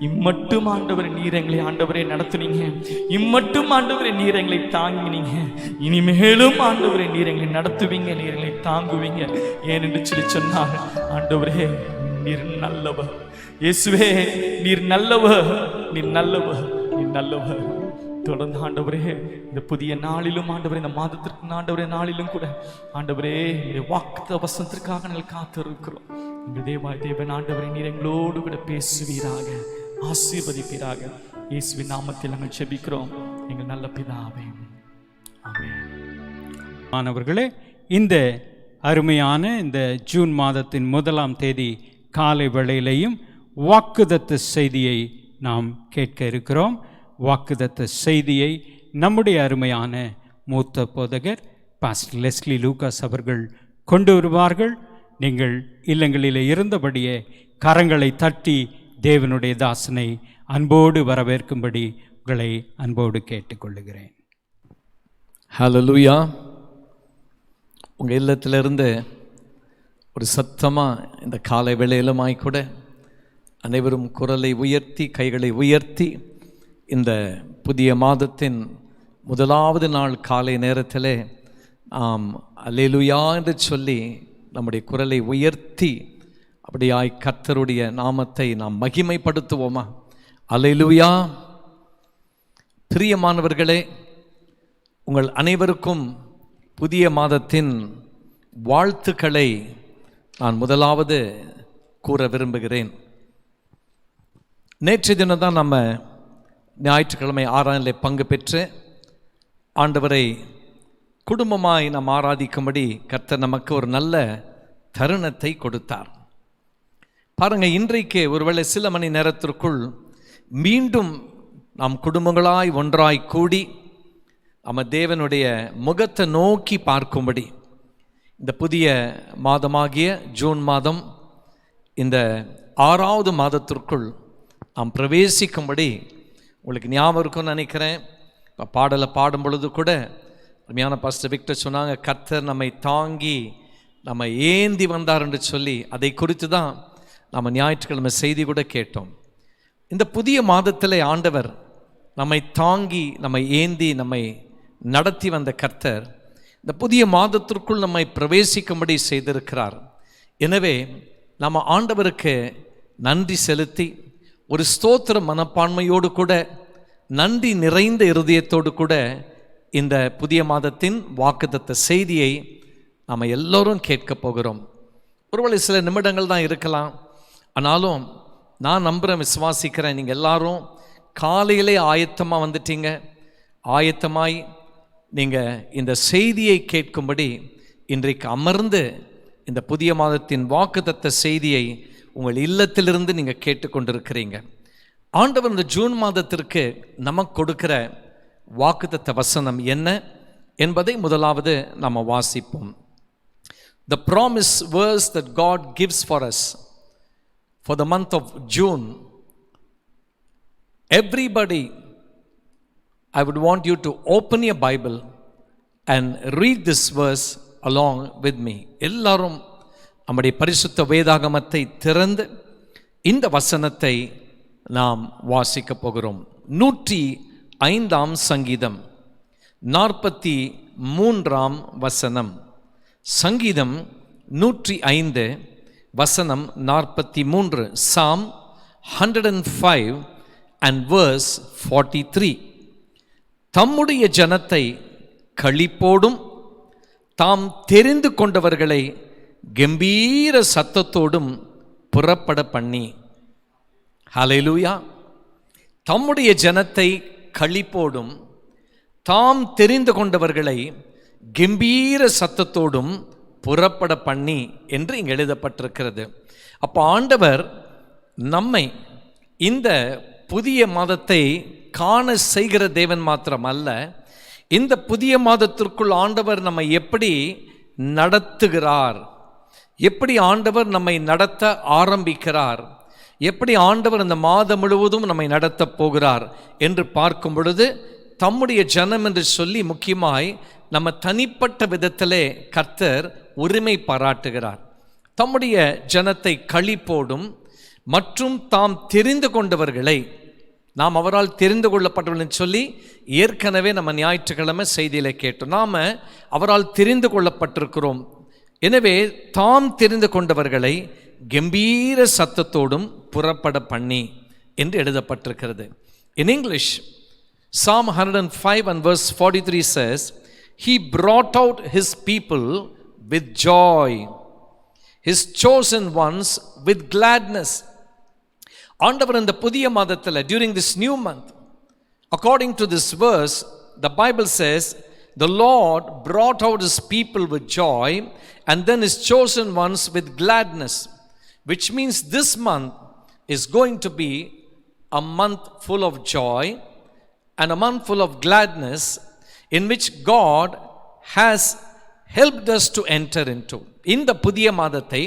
இம்மட்டும் ஆண்டவரே நீர் எங்களை ஆண்டவரே நடத்துனீங்க, இம்மட்டும் ஆண்டவரே நீர் எங்களை தாங்கினீங்க, இனிமேலும் ஆண்டவரே நீர் எங்களை நடத்துவீங்க, நீர் எங்களை தாங்குவீங்க. ஏனென்று சொல்லி சொன்னார் ஆண்டவரே நீர் நல்லவர், இயேசுவே நீர் நல்லவர், நீர் நல்லவர், நீர் நல்லவர். தொடர்ந்து ஆண்டவரே இந்த புதிய நாளிலும் ஆண்டவரே இந்த மாதத்திற்கு ஆண்டவரே நாளிலும் கூட ஆண்டவரே வாக்குத்த வசனத்திற்காக நாங்கள் காத்திருக்கிறோம். எங்கள் தேவன் ஆண்டவரே நீர் எங்களோடு கூட பேசுவீராக, ஆசீர்வதிப்பீராக. இயேசுவின் நாமத்தில் நாங்கள் ஜெபிக்கிறோம் எங்கள் நல்ல பிதாவே, ஆமென். மாணவர்களே, இந்த அருமையான இந்த ஜூன் மாதத்தின் 1ஆம் தேதி காலை வேளையிலையும் வாக்குதத்த செய்தியை நாம் கேட்க இருக்கிறோம். வாக்குதத்த செய்தியை நம்முடைய அருமையான மூத்த போதகர் பாஸ்டர் லெஸ்லி லூகாஸ் அவர்கள் கொண்டு வருவார்கள். நீங்கள் இல்லங்களிலே இருந்தபடியே கரங்களை தட்டி தேவனுடைய தாசனை அன்போடு வரவேற்கும்படி உங்களை அன்போடு கேட்டுக்கொள்ளுகிறேன். ஹல்லேலூயா. உங்கள் இல்லத்திலிருந்து ஒரு சத்தமாக இந்த காலை வேளையிலுமாய் கூட அனைவரும் குரலை உயர்த்தி கைகளை உயர்த்தி இந்த புதிய மாதத்தின் முதலாவது நாள் காலை நேரத்திலே அல்லேலூயா என்று சொல்லி நம்முடைய குரலை உயர்த்தி அப்படியாய் கர்த்தருடைய நாமத்தை நாம் மகிமைப்படுத்துவோமா? அல்லேலூயா. பிரியமானவர்களே, உங்கள் அனைவருக்கும் புதிய மாதத்தின் வாழ்த்துக்களை நான் முதலாவது கூற விரும்புகிறேன். நேற்று தினம் தான் நம்ம ஞாயிற்றுக்கிழமை ஆராதனையிலே பங்கு பெற்று ஆண்டவரை குடும்பமாய் நாம் ஆராதிக்கும்படி கர்த்தர் நமக்கு ஒரு நல்ல தருணத்தை கொடுத்தார். பாருங்க, இன்றைக்கு ஒருவேளை சில மணி நேரத்திற்குள் மீண்டும் நாம் குடும்பங்களாய் ஒன்றாய் கூடி நம்ம தேவனுடைய முகத்தை நோக்கி பார்க்கும்படி இந்த புதிய மாதமாகிய ஜூன் மாதம் இந்த 6வது மாதத்திற்குள் நாம் பிரவேசிக்கும்படி உங்களுக்கு ஞாபகம் இருக்கும்னு நினைக்கிறேன். இப்போ பாடலை பாடும் பொழுது கூட அருமையான பாஸ்டர் விக்டர் சொன்னாங்க, கர்த்தர் நம்மை தாங்கி நம்ம ஏந்தி வந்தார் என்று சொல்லி அதை குறித்து தான் நம்ம ஞாயிற்றுக்கிழமை செய்தி கூட கேட்டோம். இந்த புதிய மாதத்தில் ஆண்டவர் நம்மை தாங்கி நம்மை ஏந்தி நம்மை நடத்தி வந்த கர்த்தர் இந்த புதிய மாதத்திற்குள் நம்மை பிரவேசிக்கும்படி செய்திருக்கிறார். எனவே நம்ம ஆண்டவருக்கு நன்றி செலுத்தி ஒரு ஸ்தோத்திர மனப்பான்மையோடு கூட நன்றி நிறைந்த இருதயத்தோடு கூட இந்த புதிய மாதத்தின் வாக்குத்தத்த செய்தியை நாம் எல்லோரும் கேட்க போகிறோம். ஒருவேளை சில நிமிடங்கள் தான் இருக்கலாம், ஆனாலும் நான் நம்புகிறேன், விசுவாசிக்கிறேன், நீங்கள் எல்லாரும் காலையிலே ஆயத்தமாக வந்துட்டீங்க. ஆயத்தமாய் நீங்கள் இந்த செய்தியை கேட்கும்படி இன்றைக்கு அமர்ந்து இந்த புதிய மாதத்தின் வாக்குத்தத்த செய்தியை உங்கள் இல்லத்திலிருந்து நீங்கள் கேட்டுக்கொண்டிருக்கிறீங்க. ஆண்டவர் இந்த ஜூன் மாதத்திற்கு நமக்கு கொடுக்கிற வாக்குத்தத்த வசனம் என்ன என்பதை முதலாவது நாம் வாசிப்போம். The promise verse that God gives for us for the month of June. Everybody, I would want you to open your Bible and read this verse along with me. எல்லாரும் நம்முடைய பரிசுத்த வேதாகமத்தை திறந்து இந்த வசனத்தை நாம் வாசிக்க போகிறோம். 105ஆம் சங்கீதம் 43ஆம் வசனம். சங்கீதம் 105 வசனம் 43. Psalm 105 and verse 43. தம்முடைய ஜனத்தை களிப்போடும் தாம் தெரிந்து கொண்டவர்களை கம்பீர சத்தத்தோடும் புறப்பட பண்ணி. ஹல்லேலூயா. தம்முடைய ஜனத்தை களிப்போடும் தாம் தெரிந்து கொண்டவர்களை கம்பீர சத்தத்தோடும் புறப்பட பண்ணி என்று இங்கே எழுதப்பட்டிருக்கிறது. அப்போ ஆண்டவர் நம்மை இந்த புதிய மாதத்தை காண செய்கிற தேவன் மாத்திரம் அல்ல, இந்த புதிய மாதத்திற்குள் ஆண்டவர் நம்மை எப்படி நடத்துகிறார், எப்படி ஆண்டவர் நம்மை நடத்த ஆரம்பிக்கிறார், எப்படி ஆண்டவர் இந்த மாதம் முழுவதும் நம்மை நடத்த போகிறார் என்று பார்க்கும் பொழுது தம்முடைய ஜனம் என்று சொல்லி முக்கியமாய் நம்ம தனிப்பட்ட விதத்திலே கர்த்தர் உரிமை பாராட்டுகிறார். தம்முடைய ஜனத்தை களிப்போடும் மற்றும் தாம் தெரிந்து கொண்டவர்களை, நாம் அவரால் தெரிந்து கொள்ளப்பட்டவர்கள் சொல்லி ஏற்கனவே நம்ம ஞாயிற்றுக்கிழமை செய்தியில் கேட்டோம். நாம் அவரால் தெரிந்து கொள்ளப்பட்டிருக்கிறோம். எனவே தாம் தெரிந்து கொண்டவர்களை கம்பீர சத்தத்தோடும் புறப்பட பண்ணி என்று எழுதப்பட்டிருக்கிறது. In English, Psalm 105 and verse 43 says, He brought out His people with joy, His chosen ones with gladness. ஆண்டவர் இந்த புதிய மாதத்தில், during this new month, according to this verse, the Bible says, the Lord brought out His people with joy and then His chosen ones with gladness, which means this month is going to be a month full of joy and a month full of gladness in which God has helped us to enter into. இந்த புதிய மாதத்தை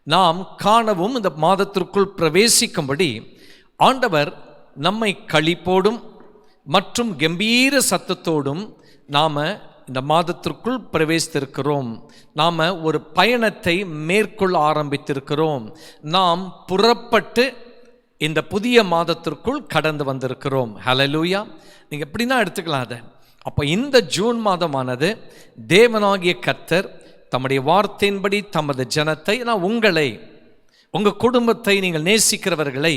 நாம் காணவும் இந்த மாதத்திற்குள் பிரவேசிக்கும்படி ஆண்டவர் நம்மை களிப்போடும் மற்றும் கம்பீர சத்தத்தோடும் நாம் இந்த மாதத்திற்குள் பிரவேசித்திருக்கிறோம். நாம் ஒரு பயணத்தை மேற்கொள்ள ஆரம்பித்திருக்கிறோம். நாம் புறப்பட்டு இந்த புதிய மாதத்திற்குள் கடந்து வந்திருக்கிறோம். ஹல்லேலூயா. நீங்கள் எப்படின்னா எடுத்துக்கலாம் அதை. அப்போ இந்த ஜூன் மாதமானது தேவனாகிய கர்த்தர் தம்முடைய வார்த்தையின்படி தமது ஜனத்தை, உங்களை, உங்கள் குடும்பத்தை, நீங்கள் நேசிக்கிறவர்களை,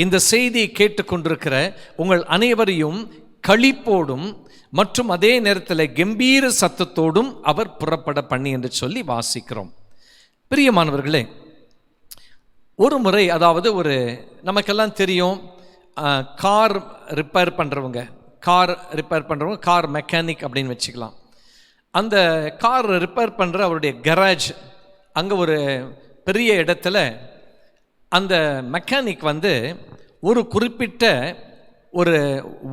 இந்த செய்தியை கேட்டுக்கொண்டிருக்கிற உங்கள் அனைவரையும் களிப்போடும் மற்றும் அதே நேரத்தில் கம்பீர சத்தத்தோடும் அவர் புறப்பட பண்ணி என்று சொல்லி வாசிக்கிறோம். பிரியமானவர்களே, ஒரு முறை, அதாவது நமக்கெல்லாம் தெரியும், கார் ரிப்பேர் பண்ணுறவங்க, கார் மெக்கானிக் அப்படின்னு வச்சுக்கலாம். அந்த கார் ரிப்பேர் பண்ணுற அவருடைய கராஜ், அங்கே ஒரு பெரிய இடத்துல அந்த மெக்கானிக் ஒரு குறிப்பிட்ட ஒரு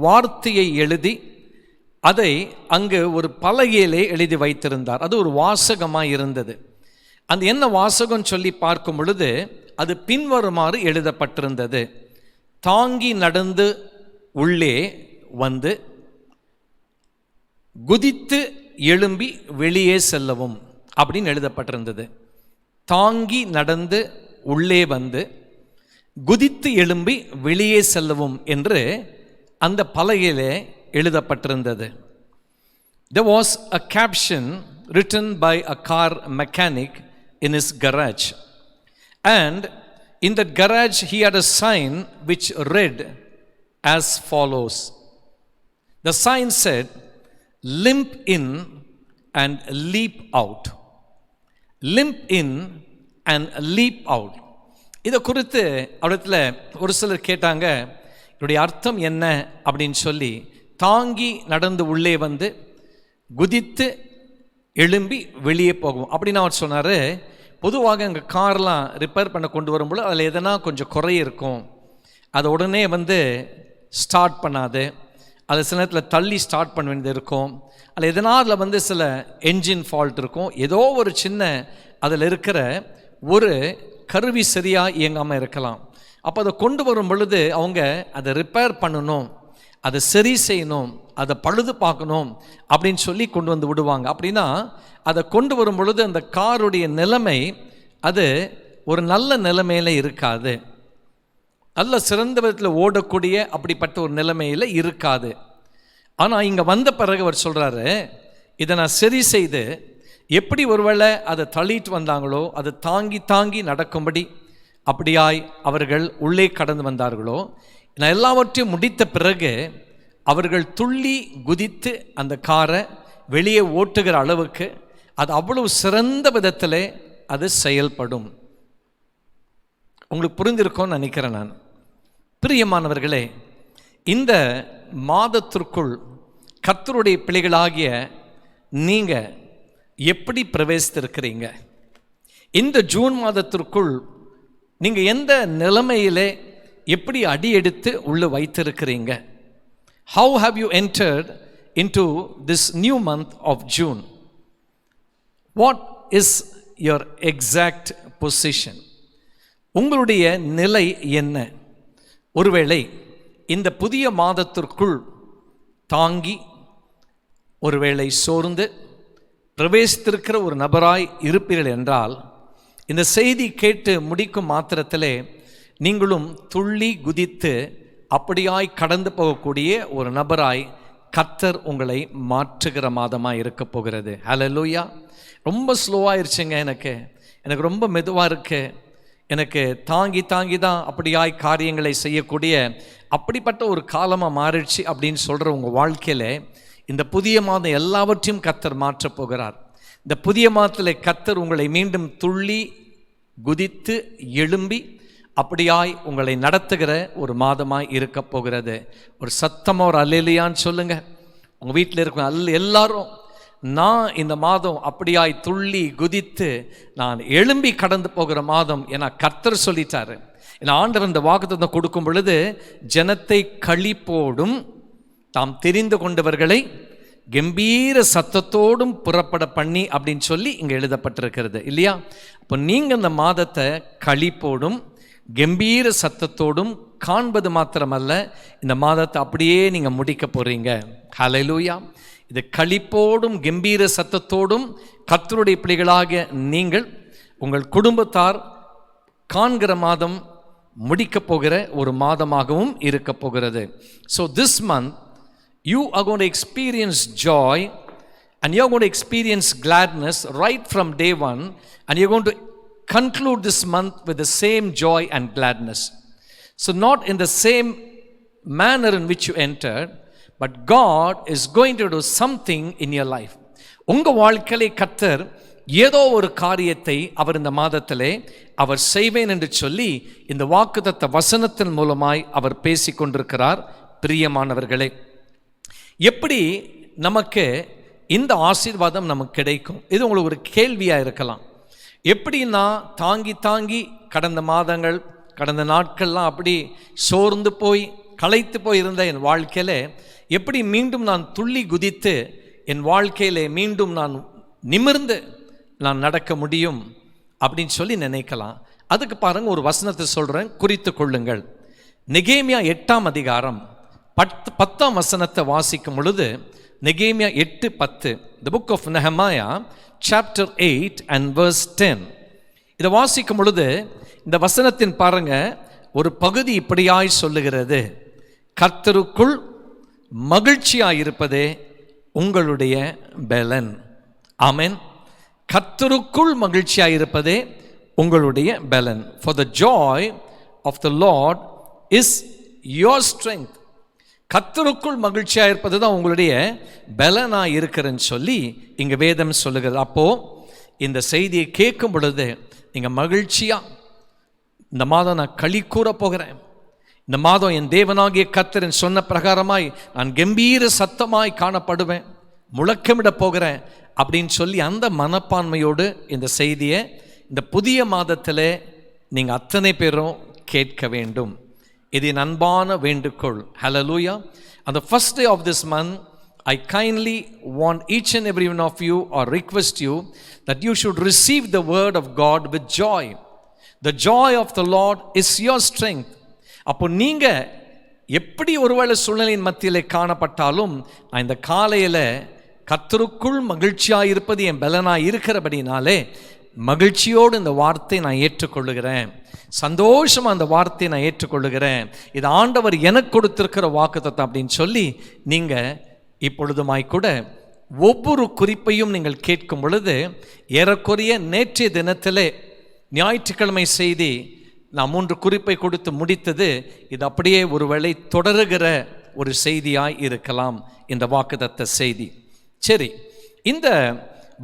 வார்த்தையை எழுதி அதை அங்கு ஒரு பலகையிலே எழுதி வைத்திருந்தார். அது ஒரு வாசகமாக இருந்தது. அந்த என்ன வாசகம் சொல்லி பார்க்கும் பொழுது அது பின்வருமாறு எழுதப்பட்டிருந்தது: தாங்கி நடந்து உள்ளே வந்து குதித்து எழும்பி வெளியே செல்லவும் அப்படின்னு எழுதப்பட்டிருந்தது. தாங்கி நடந்து உள்ளே வந்து குதித்து எழும்பி வெளியே செல்லவும் என்று அந்த பலகையிலே எழுதப்பட்டிருந்தது. There was a caption written by a car mechanic in his garage, and in that garage he had a sign which read as follows. The sign said, "Limp in and leap out." Limp in and leap out. இதை குறித்து அவரிடத்தில் ஒரு சிலர் கேட்டாங்க, இதனுடைய அர்த்தம் என்ன அப்படின்னு சொல்லி. தாங்கி நடந்து உள்ளே வந்து குதித்து எழும்பி வெளியே போகும் அப்படின்னு அவர் சொன்னார். பொதுவாக எங்கள் கார்லாம் ரிப்பேர் பண்ண கொண்டு வரும்போது அதில் எதனா கொஞ்சம் குறை இருக்கும், அதை உடனே ஸ்டார்ட் பண்ணாது, அதை சில நேரத்தில் தள்ளி ஸ்டார்ட் பண்ண வேண்டியது இருக்கும், அதில் எதனால் அதில் சில என்ஜின் ஃபால்ட் இருக்கும், ஏதோ ஒரு சின்ன அதில் இருக்கிற ஒரு கருவி சரியாக இயங்காமல் இருக்கலாம். அப்போ அதை கொண்டு வரும் பொழுது அவங்க அதை ரிப்பேர் பண்ணணும், அதை சரி செய்யணும், அதை பழுது பார்க்கணும் அப்படின்னு சொல்லி கொண்டு வந்து விடுவாங்க. அப்படின்னா அதை கொண்டு வரும் பொழுது அந்த காருடைய நிலைமை அது ஒரு நல்ல நிலைமையில் இருக்காது, நல்ல சிறந்த விதத்தில் ஓடக்கூடிய அப்படிப்பட்ட ஒரு நிலைமையில் இருக்காது. ஆனால் இங்கே வந்த பிறகு அவர் சொல்கிறாரு, இதை நான் சரி செய்து எப்படி ஒருவேளை அதை தள்ளிட்டு வந்தாங்களோ அதை தாங்கி தாங்கி நடக்கும்படி அப்படியாய் அவர்கள் உள்ளே கடந்து வந்தார்களோ, நான் எல்லாவற்றையும் முடித்த பிறகு அவர்கள் துள்ளி குதித்து அந்த காரை வெளியே ஓட்டுகிற அளவுக்கு அது அவ்வளவு சிறந்த விதத்தில் அது செயல்படும். உங்களுக்கு புரிந்திருக்கும்னு நினைக்கிறேன் நான். பிரியமானவர்களே, இந்த மாதத்திற்குள் கர்த்தருடைய பிள்ளைகளாகிய நீங்கள் எப்படி பிரவேசித்திருக்கிறீங்க? இந்த ஜூன் மாதத்திற்குள் நீங்கள் எந்த நிலைமையிலே எப்படி அடி எடுத்து உள்ளே வைத்திருக்கிறீங்க? How have you entered into this new month of June? What is your exact position? உங்களுடைய நிலை என்ன? ஒருவேளை இந்த புதிய மாதத்திற்குள் தாங்கி ஒருவேளை சோர்ந்து பிரவேசித்திருக்கிற ஒரு நபராய் இருப்பீர்கள் என்றால், இந்த செய்தி கேட்டு முடிக்கும் மாத்திரத்திலே நீங்களும் துள்ளி குதித்து அப்படியாய் கடந்து போகக்கூடிய ஒரு நபராய் கர்த்தர் உங்களை மாற்றுகிற மாதமாக இருக்க போகிறது. ஹல்லேலூயா. ரொம்ப ஸ்லோவாகிருச்சுங்க, எனக்கு ரொம்ப மெதுவாக இருக்கு, எனக்கு தாங்கி தாங்கி தான் அப்படியாய் காரியங்களை செய்யக்கூடிய அப்படிப்பட்ட ஒரு காலமாக மாறிடுச்சு அப்படின்னு சொல்கிற உங்கள் வாழ்க்கையில் இந்த புதிய மாதம் எல்லாவற்றையும் கர்த்தர் மாற்றப் போகிறார். இந்த புதிய மாதத்தில் கர்த்தர் உங்களை மீண்டும் துள்ளி குதித்து எழும்பி அப்படியாய் உங்களை நடத்துகிற ஒரு மாதமாய் இருக்க போகிறது. ஒரு சத்தமாக ஒரு அல்லேலூயான்னு சொல்லுங்க. உங்கள் வீட்டில் இருக்கிற எல்லாரும், நான் இந்த மாதம் அப்படியாய் துள்ளி குதித்து நான் எழும்பி கடந்து போகிற மாதம் என கர்த்தர் சொல்லிட்டாரு. ஏன்னா ஆண்டவர் இந்த வாக்குத்தத்தம் கொடுக்கும் பொழுது ஜனத்தை களிப்போடும் தாம் தெரிந்து கொண்டவர்களை கம்பீர சத்தத்தோடும் புறப்பட பண்ணி அப்படின்னு சொல்லி இங்கே எழுதப்பட்டிருக்கிறது இல்லையா? அப்போ நீங்கள் இந்த மாதத்தை களிப்போடும் கம்பீர சத்தத்தோடும் காண்பது மாத்திரமல்ல, இந்த மாதத்தை அப்படியே நீங்கள் முடிக்க போகிறீங்க. ஹல்லேலூயா. இது களிப்போடும் கம்பீர சத்தத்தோடும் கர்த்தருடைய பிள்ளைகளாகிய நீங்கள் உங்கள் குடும்பத்தார் காண்கிற மாதம் முடிக்கப் போகிற ஒரு மாதமாகவும் இருக்க போகிறது. So this month you are going to experience joy and you are going to experience gladness right from day one, and you are going to conclude this month with the same joy and gladness. So not in the same manner in which you entered, but God is going to do something in your life. உங்க வாழ்க்கையிலே கர்த்தர் ஏதோ ஒரு காரியத்தை அவர் இந்த மாதத்திலே அவர் செய்வேன் என்று சொல்லி இந்த வாக்குத்தத்த வசனத்தின் மூலமாய் அவர் பேசிக் கொண்டிருக்கிறார். பிரியமானவர்களே, எப்படி நமக்கு இந்த ஆசீர்வாதம் நமக்கு கிடைக்கும்? இது உங்களுக்கு ஒரு கேள்வியாக இருக்கலாம். எப்படின்னா, தாங்கி கடந்த மாதங்கள் கடந்த நாட்கள்லாம் அப்படி சோர்ந்து போய் களைத்து போய் இருந்த என் வாழ்க்கையில் எப்படி மீண்டும் நான் துள்ளி குதித்து என் வாழ்க்கையிலே மீண்டும் நான் நிமிர்ந்து நான் நடக்க முடியும் அப்படின்னு சொல்லி நினைக்கலாம். அதுக்கு பாருங்கள், ஒரு வசனத்தை சொல்கிறேன், குறித்து கொள்ளுங்கள். நெகேமியா 8ஆம் அதிகாரம் 10ஆம் வசனத்தை வாசிக்கும் பொழுது, நெகேமியா 8:10, the book of Nehemiah chapter 8 and verse 10. இதை வாசிக்கும் பொழுது இந்த வசனத்தின் பாருங்க ஒரு பகுதி இப்படியாய் சொல்லுகிறது, கர்த்தருக்குள் மகிழ்ச்சியாயிருப்பதே உங்களுடைய பலன். ஆமென். கர்த்தருக்குள் மகிழ்ச்சியாயிருப்பதே உங்களுடைய பலன். For the joy of the Lord is your strength. கர்த்தருக்குள் மகிழ்ச்சியாக இருப்பது தான் உங்களுடைய பலனாக இருக்கிறன்னு சொல்லி இங்கே வேதம் சொல்லுகிறது. அப்போது இந்த செய்தியை கேட்கும் பொழுது நீங்கள் மகிழ்ச்சியாக, இந்த மாதம் நான் களி கூற போகிறேன், இந்த மாதம் என் தேவனாகிய கர்த்தர் சொன்ன பிரகாரமாய் நான் கம்பீர சத்தமாய் காணப்படுவேன், முழக்கமிட போகிறேன் அப்படின்னு சொல்லி அந்த மனப்பான்மையோடு இந்த செய்தியை இந்த புதிய மாதத்தில் நீங்கள் அத்தனை பேரும் கேட்க வேண்டும். இது என் அன்பான வேண்டுகோள். ஹல்லேலூயா. On the first day of this month, I kindly want each and every one of you or request you that you should receive the word of God with joy. The joy of the Lord is your strength. அப்போ நீங்கள் எப்படி ஒருவேளை சூழ்நிலையின் மத்தியிலே காணப்பட்டாலும், நான் இந்த காலையில் கர்த்தருக்குள் மகிழ்ச்சியாக இருப்பது என் பலனாக இருக்கிறபடினாலே மகிழ்ச்சியோடு இந்த வார்த்தை நான் ஏற்றுக்கொள்ளுகிறேன், சந்தோஷமாக அந்த வார்த்தையை நான் ஏற்றுக்கொள்ளுகிறேன், இது ஆண்டவர் எனக்கு கொடுத்திருக்கிற வாக்குத்தத்தம் அப்படின்னு சொல்லி நீங்கள் இப்பொழுதுமாய் கூட ஒவ்வொரு குறிப்பையும் நீங்கள் கேட்கும் பொழுது, ஏறக்குறைய நேற்றைய தினத்திலே ஞாயிற்றுக்கிழமை செய்தி நான் 3 குறிப்பை கொடுத்து முடித்தது, இது அப்படியே ஒருவேளை தொடருகிற ஒரு செய்தியாய் இருக்கலாம் இந்த வாக்குத்தத்த செய்தி. சரி, இந்த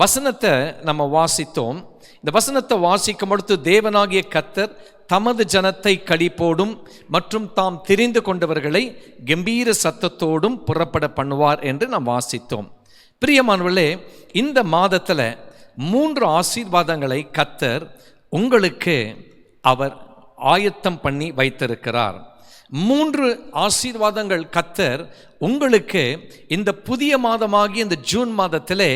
வசனத்தை நம்ம வாசித்தோம். இந்த வசனத்தை வாசிக்கும் பொழுது தேவனாகிய கர்த்தர் தமது ஜனத்தை களிப்போடும் மற்றும் தாம் தெரிந்து கொண்டவர்களை கம்பீர சத்தத்தோடும் புறப்பட பண்ணுவார் என்று நாம் வாசித்தோம். பிரியமானவர்களே, இந்த மாதத்தில் 3 ஆசீர்வாதங்களை கர்த்தர் உங்களுக்கு அவர் ஆயத்தம் பண்ணி வைத்திருக்கிறார். 3 ஆசீர்வாதங்கள் கர்த்தர் உங்களுக்கு இந்த புதிய மாதமாகிய இந்த ஜூன் மாதத்திலே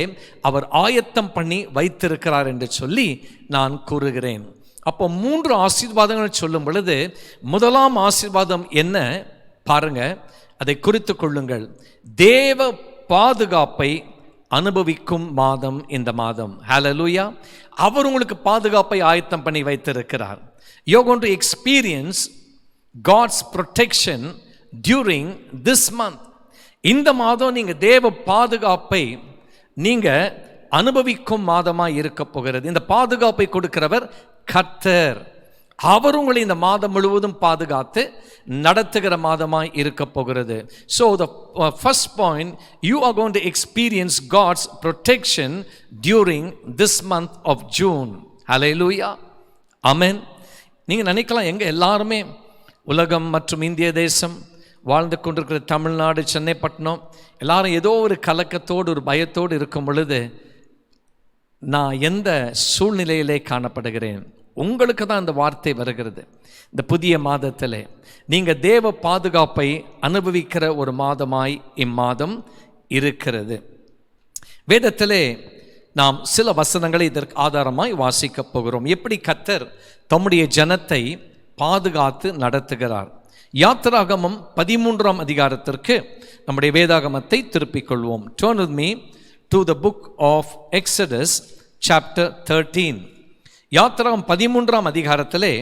அவர் ஆயத்தம் பண்ணி வைத்திருக்கிறார் என்று சொல்லி நான் கூறுகிறேன். அப்போ 3 ஆசீர்வாதங்கள் சொல்லும் பொழுது முதலாம் ஆசீர்வாதம் என்ன பாருங்க, அதை குறித்து கொள்ளுங்கள். தேவ பாதுகாப்பை அனுபவிக்கும் மாதம் இந்த மாதம். ஹல்லேலூயா. அவர் உங்களுக்கு பாதுகாப்பை ஆயத்தம் பண்ணி வைத்திருக்கிறார். You are going to experience God's protection during this month. இந்த மாதம் நீங்க தேவ பாதுகாப்பை நீங்க அனுபவிக்கும் மாதமாய் இருக்க போகிறது. இந்த பாதுகாப்பை கொடுக்கிறவர் கர்த்தர். அவர் உங்களை இந்த மாதம் முழுவதும் பாதுகாத்து நடத்துகிற மாதமாய் இருக்க போகிறது. So the first point, you are going to experience God's protection during this month of June. Hallelujah. Amen. நீங்க நினைக்கலாம், எங்க எல்லாருமே உலகம் மற்றும் இந்திய தேசம் வாழ்ந்து கொண்டிருக்கிற தமிழ்நாடு, சென்னை பட்டணம் எல்லாரும் ஏதோ ஒரு கலக்கத்தோடு ஒரு பயத்தோடு இருக்கும் பொழுது நான் எந்த சூழ்நிலையிலே காணப்படுகிறேன்? உங்களுக்கு தான் இந்த வார்த்தை வருகிறது. இந்த புதிய மாதத்தில் நீங்கள் தேவ பாதுகாப்பை அனுபவிக்கிற ஒரு மாதமாய் இம்மாதம் இருக்கிறது. வேதத்திலே நாம் சில வசனங்களை இதற்கு ஆதாரமாய் வாசிக்கப் போகிறோம். எப்படி கர்த்தர் தம்முடைய ஜனத்தை பாதுகாத்து நடத்துகிறார். யாத்திராகமம் 13ஆம் அதிகாரத்திற்கு நம்முடைய வேதாகமத்தை திருப்பிக் கொள்வோம். Turn with me to the book of Exodus chapter 13. யாத்திராகமம் 13ஆம் அதிகாரத்திலே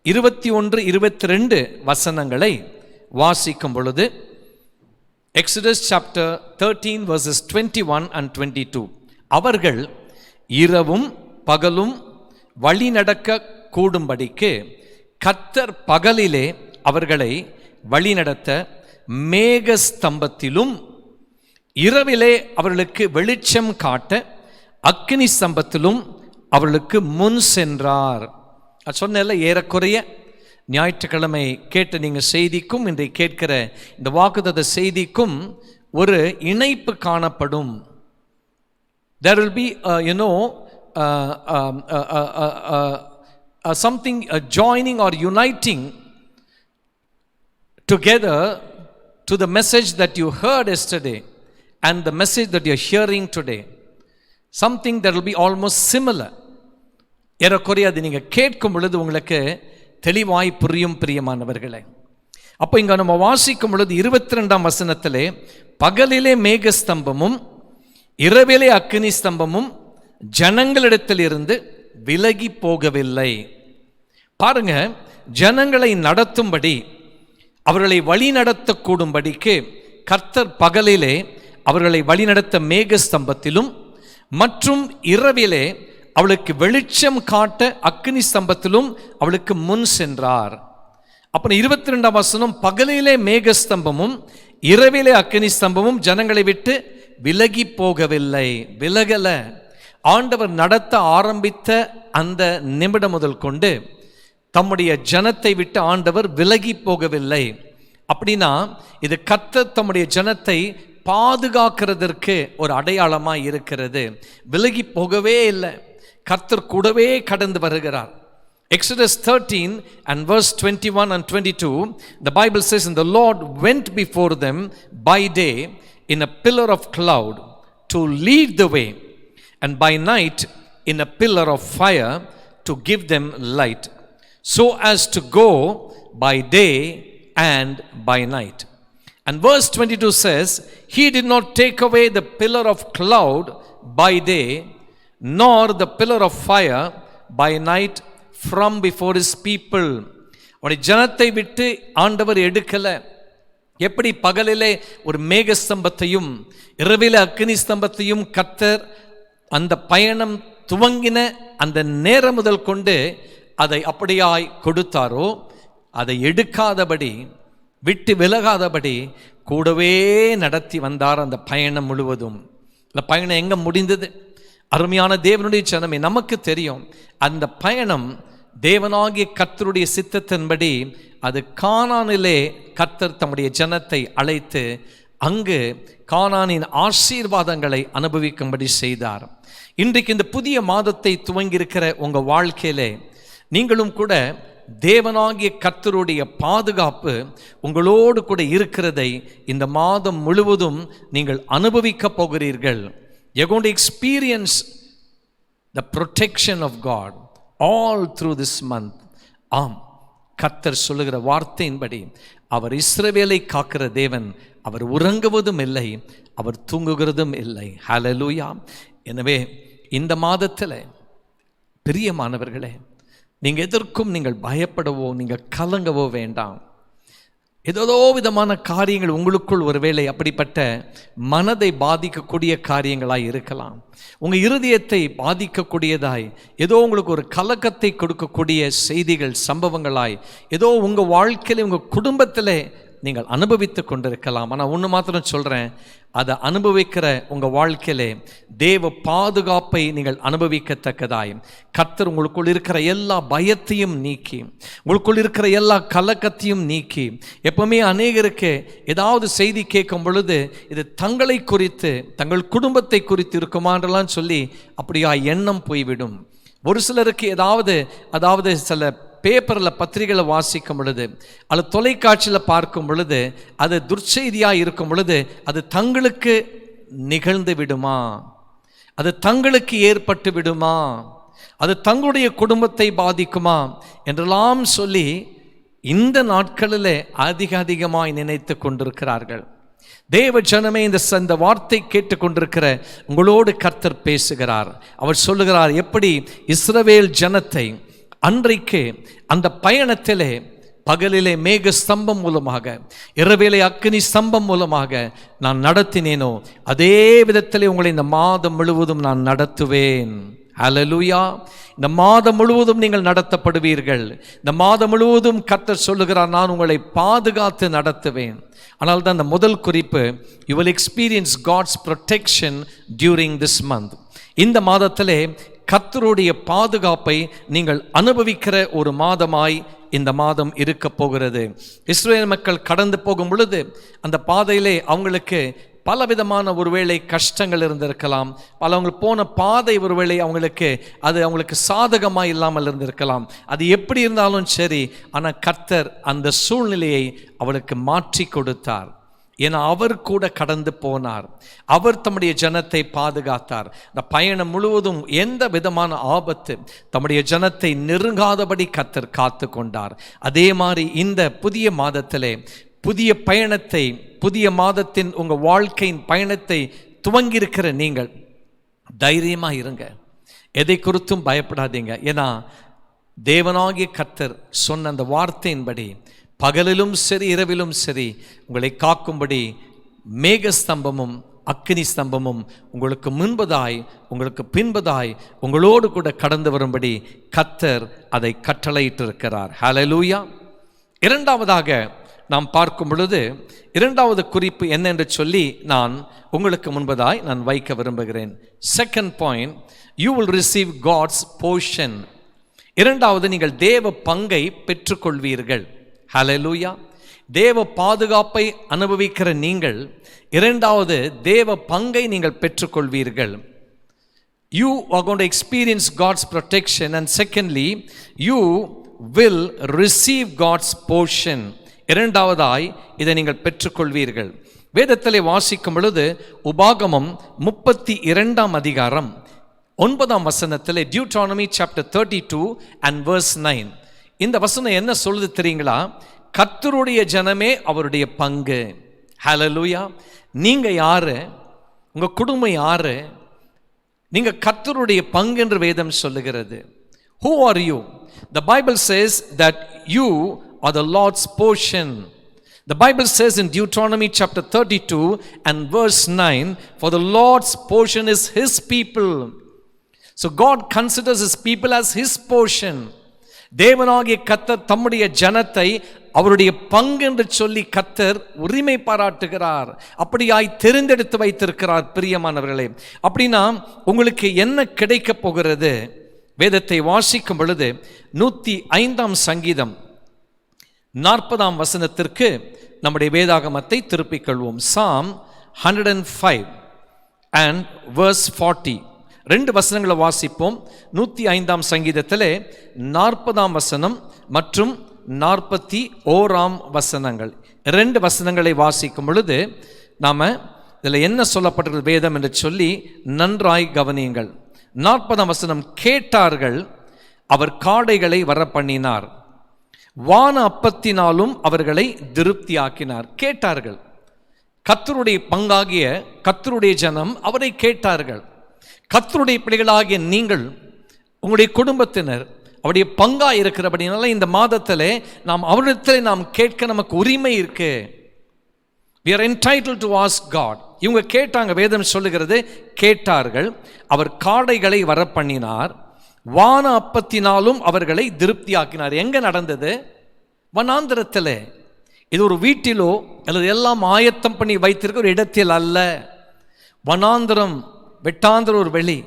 21, 22 வசனங்களை வாசிக்கும் பொழுது, Exodus chapter 13 verses 21 and 22. அவர்கள் இரவும் பகலும் வழி நடக்க கூடும்படிக்கு கர்த்தர் பகலிலே அவர்களை வழிநடத்த மேகஸ்தம்பத்திலும் இரவிலே அவர்களுக்கு வெளிச்சம் காட்ட அக்கினி ஸ்தம்பத்திலும் அவர்களுக்கு முன் சென்றார். சொன்னேன்ல, ஏறக்குறைய ஞாயிற்றுக்கிழமை கேட்ட நீங்கள் செய்திக்கும் இன்றை கேட்கிற இந்த வாக்குத்தத்த செய்திக்கும் ஒரு இணைப்பு காணப்படும். There will be something joining or uniting together to the message that you heard yesterday and the message that you are hearing today. Something that will be almost similar. ஏறக்குறைய அது நீங்கள் கேட்கும் பொழுது உங்களுக்கு தெளிவாய் புரியும் பிரியமானவர்களே. அப்போ இங்கே நம்ம வாசிக்கும் பொழுது 22ஆம் வசனத்திலே பகலிலே மேகஸ்தம்பமும் இரவிலே அக்கினி ஸ்தம்பமும் ஜனங்களிடத்திலிருந்து விலகி போகவில்லை. பாருங்க, ஜனங்களை நடத்தும்படி அவர்களை வழி நடத்தக்கூடும்படிக்கு கர்த்தர் பகலிலே அவர்களை வழிநடத்த மேகஸ்தம்பத்திலும் மற்றும் இரவிலே அவளுக்கு வெளிச்சம் காட்ட அக்கினி ஸ்தம்பத்திலும் அவளுக்கு முன் சென்றார். அப்புறம் 22ஆம் வசனம், பகலிலே மேகஸ்தம்பமும் இரவிலே அக்கினி ஸ்தம்பமும் ஜனங்களை விட்டு விலகி போகவில்லை. விலகல. ஆண்டவர் நடத்த ஆரம்பித்த அந்த நிமிடம் முதல் கொண்டு தம்முடைய ஜனத்தை விட்டு ஆண்டவர் விலகி போகவில்லை. அப்படின்னா இது கர்த்தர் தம்முடைய ஜனத்தை பாதுகாக்கிறதற்கு ஒரு அடையாளமாக இருக்கிறது. விலகி போகவே இல்லை, கர்த்தர் கூடவே கடந்து வருகிறார். Exodus 13 and verse 21 and 22, the Bible says, and the Lord went before them by day in a pillar of cloud to lead the way, and by night in a pillar of fire to give them light, so as to go by day and by night. And verse 22 says, he did not take away the pillar of cloud by day, nor the pillar of fire by night from before his people. அவருடைய ஜனத்தை விட்டு ஆண்டவர் எடுக்கல. எப்படி பகலிலே ஒரு மேகஸ்தம்பத்தையும் இரவிலே அக்கினி ஸ்தம்பத்தையும் கர்த்தர் அந்த பயணம் துவங்கின அந்த நேரம் முதல் கொண்டு அதை அப்படியாய் கொடுத்தாரோ, அதை எடுக்காதபடி விட்டு விலகாதபடி கூடவே நடத்தி வந்தார் அந்த பயணம் முழுவதும். இந்த பயணம் எங்க முடிந்தது? அருமையான தேவனுடைய ஜனமே, நமக்கு தெரியும் அந்த பயணம் தேவனாகிய கர்த்தருடைய சித்தத்தின்படி அது கானானிலே கர்த்தர் தம்முடைய ஜனத்தை அழைத்து அங்கு கானானின் ஆசீர்வாதங்களை அனுபவிக்கும்படி செய்தார். இன்றைக்கு இந்த புதிய மாதத்தை துவங்கியிருக்கிற உங்கள் வாழ்க்கையிலே நீங்களும் கூட தேவனாகிய கர்த்தருடைய பாதுகாப்பு உங்களோடு கூட இருக்கிறதை இந்த மாதம் முழுவதும் நீங்கள் அனுபவிக்க போகிறீர்கள். You're going to experience the protection of God all through this month. ஆம், கர்த்தர் சொல்லுகிற வார்த்தையின்படி அவர் இஸ்ரவேலை காக்கிற தேவன். அவர் உறங்குவதும் இல்லை, அவர் தூங்குகிறதும் இல்லை. ஹல்லேலூயா. எனவே இந்த மாதத்தில் பிரியமானவர்களே, நீங்கள் எதற்கும் நீங்கள் பயப்படவோ நீங்கள் கலங்கவோ வேண்டாம். ஏதோ விதமான காரியங்கள் உங்களுக்குள் ஒருவேளை அப்படிப்பட்ட மனதை பாதிக்கக்கூடிய காரியங்களாய் இருக்கலாம். உங்கள் இருதயத்தை பாதிக்கக்கூடியதாய் ஏதோ உங்களுக்கு ஒரு கலக்கத்தை கொடுக்கக்கூடிய செய்திகள் சம்பவங்களாய் ஏதோ உங்கள் வாழ்க்கையில் உங்கள் குடும்பத்தில் நீங்கள் அனுபவித்து கொண்டிருக்கலாம். ஆனால் ஒன்று மாத்திரம் சொல்கிறேன், அதை அனுபவிக்கிற உங்கள் வாழ்க்கையிலே தேவ பாதுகாப்பை நீங்கள் அனுபவிக்கத்தக்கதாய் கர்த்தர் உங்களுக்குள் இருக்கிற எல்லா பயத்தையும் நீக்கி உங்களுக்குள் இருக்கிற எல்லா கலக்கத்தையும் நீக்கி, எப்பவுமே அநேகருக்கு ஏதாவது செய்தி கேட்கும் பொழுது இது தங்களை குறித்து தங்கள் குடும்பத்தை குறித்து இருக்குமான்றலாம் சொல்லி அப்படியா எண்ணம் போய்விடும். ஒரு சிலருக்கு அதாவது சில பேப்பரில் பத்திரிகைகளை வாசிக்கும் பொழுது அல்லது தொலைக்காட்சியில் பார்க்கும் பொழுது அது துர்ச்செய்தியாக இருக்கும் பொழுது அது தங்களுக்கு நிகழ்ந்து விடுமா, அது தங்களுக்கு ஏற்பட்டு விடுமா, அது தங்களுடைய குடும்பத்தை பாதிக்குமா என்றெல்லாம் சொல்லி இந்த நாட்களில் அதிகமாய் நினைத்து கொண்டிருக்கிறார்கள். தேவ ஜனமே, இந்த வார்த்தை கேட்டுக்கொண்டிருக்கிற உங்களோடு கர்த்தர் பேசுகிறார். அவர் சொல்லுகிறார், எப்படி இஸ்ரவேல் ஜனத்தை அன்றைக்கு அந்த பயணத்திலே பகலிலே மேக ஸ்தம்பம் மூலமாக, இரவிலே அக்கினி ஸ்தம்பம் மூலமாக நான் நடத்தினேனோ அதே விதத்திலே உங்களை இந்த மாதம் முழுவதும் நான் நடத்துவேன். ஹல்லேலூயா. இந்த மாதம் முழுவதும் நீங்கள் நடத்தப்படுவீர்கள். இந்த மாதம் முழுவதும் கர்த்தர் சொல்லுகிறார், நான் உங்களை பாதுகாத்து நடத்துவேன். ஆனால் தான் இந்த முதல் குறிப்பு, you will experience God's protection during this month. இந்த மாதத்திலே கர்த்தருடைய பாதுகாப்பை நீங்கள் அனுபவிக்கிற ஒரு மாதமாய் இந்த மாதம் இருக்க போகிறது. இஸ்ரவேல் மக்கள் கடந்து போகும் பொழுது அந்த பாதையிலே அவங்களுக்கு பலவிதமான ஒருவேளை கஷ்டங்கள் இருந்திருக்கலாம். அவங்க போன பாதை ஒருவேளை அவங்களுக்கு சாதகமாக இல்லாமல் இருந்திருக்கலாம். அது எப்படி இருந்தாலும் சரி, ஆனால் கர்த்தர் அந்த சூழ்நிலையை அவளுக்கு மாற்றி கொடுத்தார். ஏன்னா அவர் கூட கடந்து போனார். அவர் தம்முடைய ஜனத்தை பாதுகாத்தார். இந்த பயணம் முழுவதும் எந்த விதமான ஆபத்து தம்முடைய ஜனத்தை நெருங்காதபடி கர்த்தர் காத்து கொண்டார். அதே மாதிரி இந்த புதிய மாதத்திலே புதிய பயணத்தை, புதிய மாதத்தின் உங்கள் வாழ்க்கையின் பயணத்தை துவங்கியிருக்கிற நீங்கள் தைரியமாக இருங்க. எதை குறித்தும் பயப்படாதீங்க. ஏன்னா தேவனாகிய கர்த்தர் சொன்ன அந்த வார்த்தையின்படி பகலிலும் சரி இரவிலும் சரி உங்களை காக்கும்படி மேகஸ்தம்பமும் அக்கினி ஸ்தம்பமும் உங்களுக்கு முன்பதாய் உங்களுக்கு பின்பதாய் உங்களோடு கூட கடந்து வரும்படி கர்த்தர் அதை கட்டளையிட்டிருக்கிறார். ஹல்லேலூயா. இரண்டாவதாக நாம் பார்க்கும் பொழுது, இரண்டாவது குறிப்பு என்ன என்று சொல்லி நான் உங்களுக்கு முன்பதாய் நான் வைக்க விரும்புகிறேன். Second point, you will receive God's portion. இரண்டாவது, நீங்கள் தேவ பங்கை பெற்றுக்கொள்வீர்கள். ஹல்லேலூயா. தேவ பாதுகாப்பை அனுபவிக்கிற நீங்கள் இரண்டாவது தேவ பங்கை நீங்கள் பெற்றுக்கொள்வீர்கள். You are going to experience God's protection, and secondly, you will receive God's portion. இரண்டாவதாய் இதை நீங்கள் பெற்றுக்கொள்வீர்கள். வேதத்திலே வாசிக்கும் பொழுது உபாகமம் 32 அதிகாரம் 9 வசனத்திலே, Deuteronomy chapter 32 and verse 9, இந்த வசனம் என்ன சொல்லுது தெரியுங்களா? கர்த்தருடைய ஜனமே அவருடைய பங்கு. ஹல்லேலூயா. நீங்க யாரு? உங்க குடும்பம் யாரு? நீங்க கர்த்தருடைய பங்கு என்று வேதம் சொல்லுகிறது. Who are you? The Bible says that you are the Lord's portion. The Bible says in Deuteronomy chapter 32 and verse 9, for the Lord's portion is his people. So God considers his people as his portion. தேவனாகிய கர்த்தர் தம்முடைய ஜனத்தை அவருடைய பங்கு என்று சொல்லி கர்த்தர் உரிமை பாராட்டுகிறார். அப்படியாய் தெரிந்தெடுத்து வைத்திருக்கிறார். பிரியமானவர்களே, அப்படின்னா உங்களுக்கு என்ன கிடைக்க போகிறது? வேதத்தை வாசிக்கும் பொழுது 105 சங்கீதம் 40 வசனத்திற்கு நம்முடைய வேதாகமத்தை திருப்பிக் கொள்வோம். Psalm 105 and verse 40, 2 வசனங்களை வாசிப்போம். 105 சங்கீதத்திலே 40 வசனம் மற்றும் 41 வசனங்கள், 2 வசனங்களை வாசிக்கும் பொழுது நாம் இதில் என்ன சொல்லப்பட்டிருக்கிறது வேதம் என்று சொல்லி நன்றாய் கவனியுங்கள். 40 வசனம், கேட்டார்கள், அவர் காடைகளை வரப்பண்ணினார், வான அப்பத்தினாலும் அவர்களை திருப்தியாக்கினார். கேட்டார்கள். கர்த்தருடைய பங்காகிய கர்த்தருடைய ஜனம் அவரை கேட்டார்கள். கர்த்தருடைய பிள்ளைகளாகிய நீங்கள், உங்களுடைய குடும்பத்தினர் அவருடைய பங்கா இருக்கிறபடினால இந்த மாதத்திலே நாம் அவரிடத்தில் நாம் கேட்க நமக்கு உரிமை இருக்கு. We are entitled to ask God. இவங்க கேட்டாங்க. வேதம் சொல்லுகிறது, கேட்டார்கள், அவர் காடைகளை வரப்பண்ணினார், வான அப்பத்தினாலும் அவர்களை திருப்தியாக்கினார். எங்க நடந்தது? வனாந்திரத்தில். இது ஒரு வீட்டிலோ அல்லது எல்லாம் ஆயத்தம் பண்ணி வைத்திருக்க ஒரு இடத்தில் அல்ல. வனாந்திரம், வெட்டாந்திர ஒரு வெளி.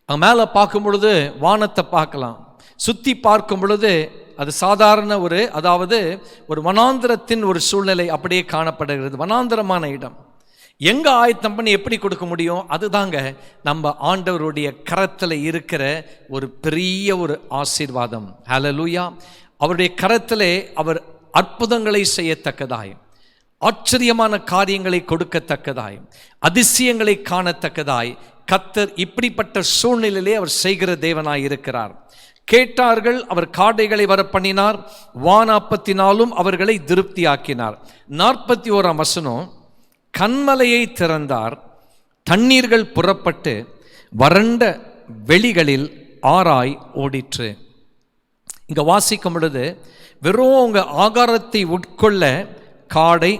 அங்கே மேலே பார்க்கும் பொழுது வானத்தை பார்க்கலாம், சுற்றி பார்க்கும் பொழுது அது சாதாரண ஒரு வனாந்திரத்தின் ஒரு சூழ்நிலை அப்படியே காணப்படுகிறது. வனாந்திரமான இடம். எங்கே ஆயத்தம் பண்ணி எப்படி கொடுக்க முடியும்? அதுதாங்க நம்ம ஆண்டவருடைய கரத்தில் இருக்கிற ஒரு பெரிய ஒரு ஆசீர்வாதம். ஹல்லேலூயா. அவருடைய கரத்திலே அவர் அற்புதங்களை செய்யத்தக்கதாய், ஆச்சரியமான காரியங்களை கொடுக்கத்தக்கதாய், அதிசயங்களை காணத்தக்கதாய் கர்த்தர் இப்படிப்பட்ட சூழ்நிலையிலே அவர் செய்கிற தேவனாய் இருக்கிறார். கேட்டார்கள், அவர் காடைகளை வரப்பண்ணினார், வான அப்பத்தினாலும் அவர்களை திருப்தியாக்கினார். 41 வசனம், கன்மலையை திறந்தார், தண்ணீர்கள் புறப்பட்டு வறண்ட வெளிகளில் ஆராய் ஓடிற்று. இங்க வாசிக்கும் பொழுது வெறும் உங்க ஆகாரத்தை உட்கொள்ள காடை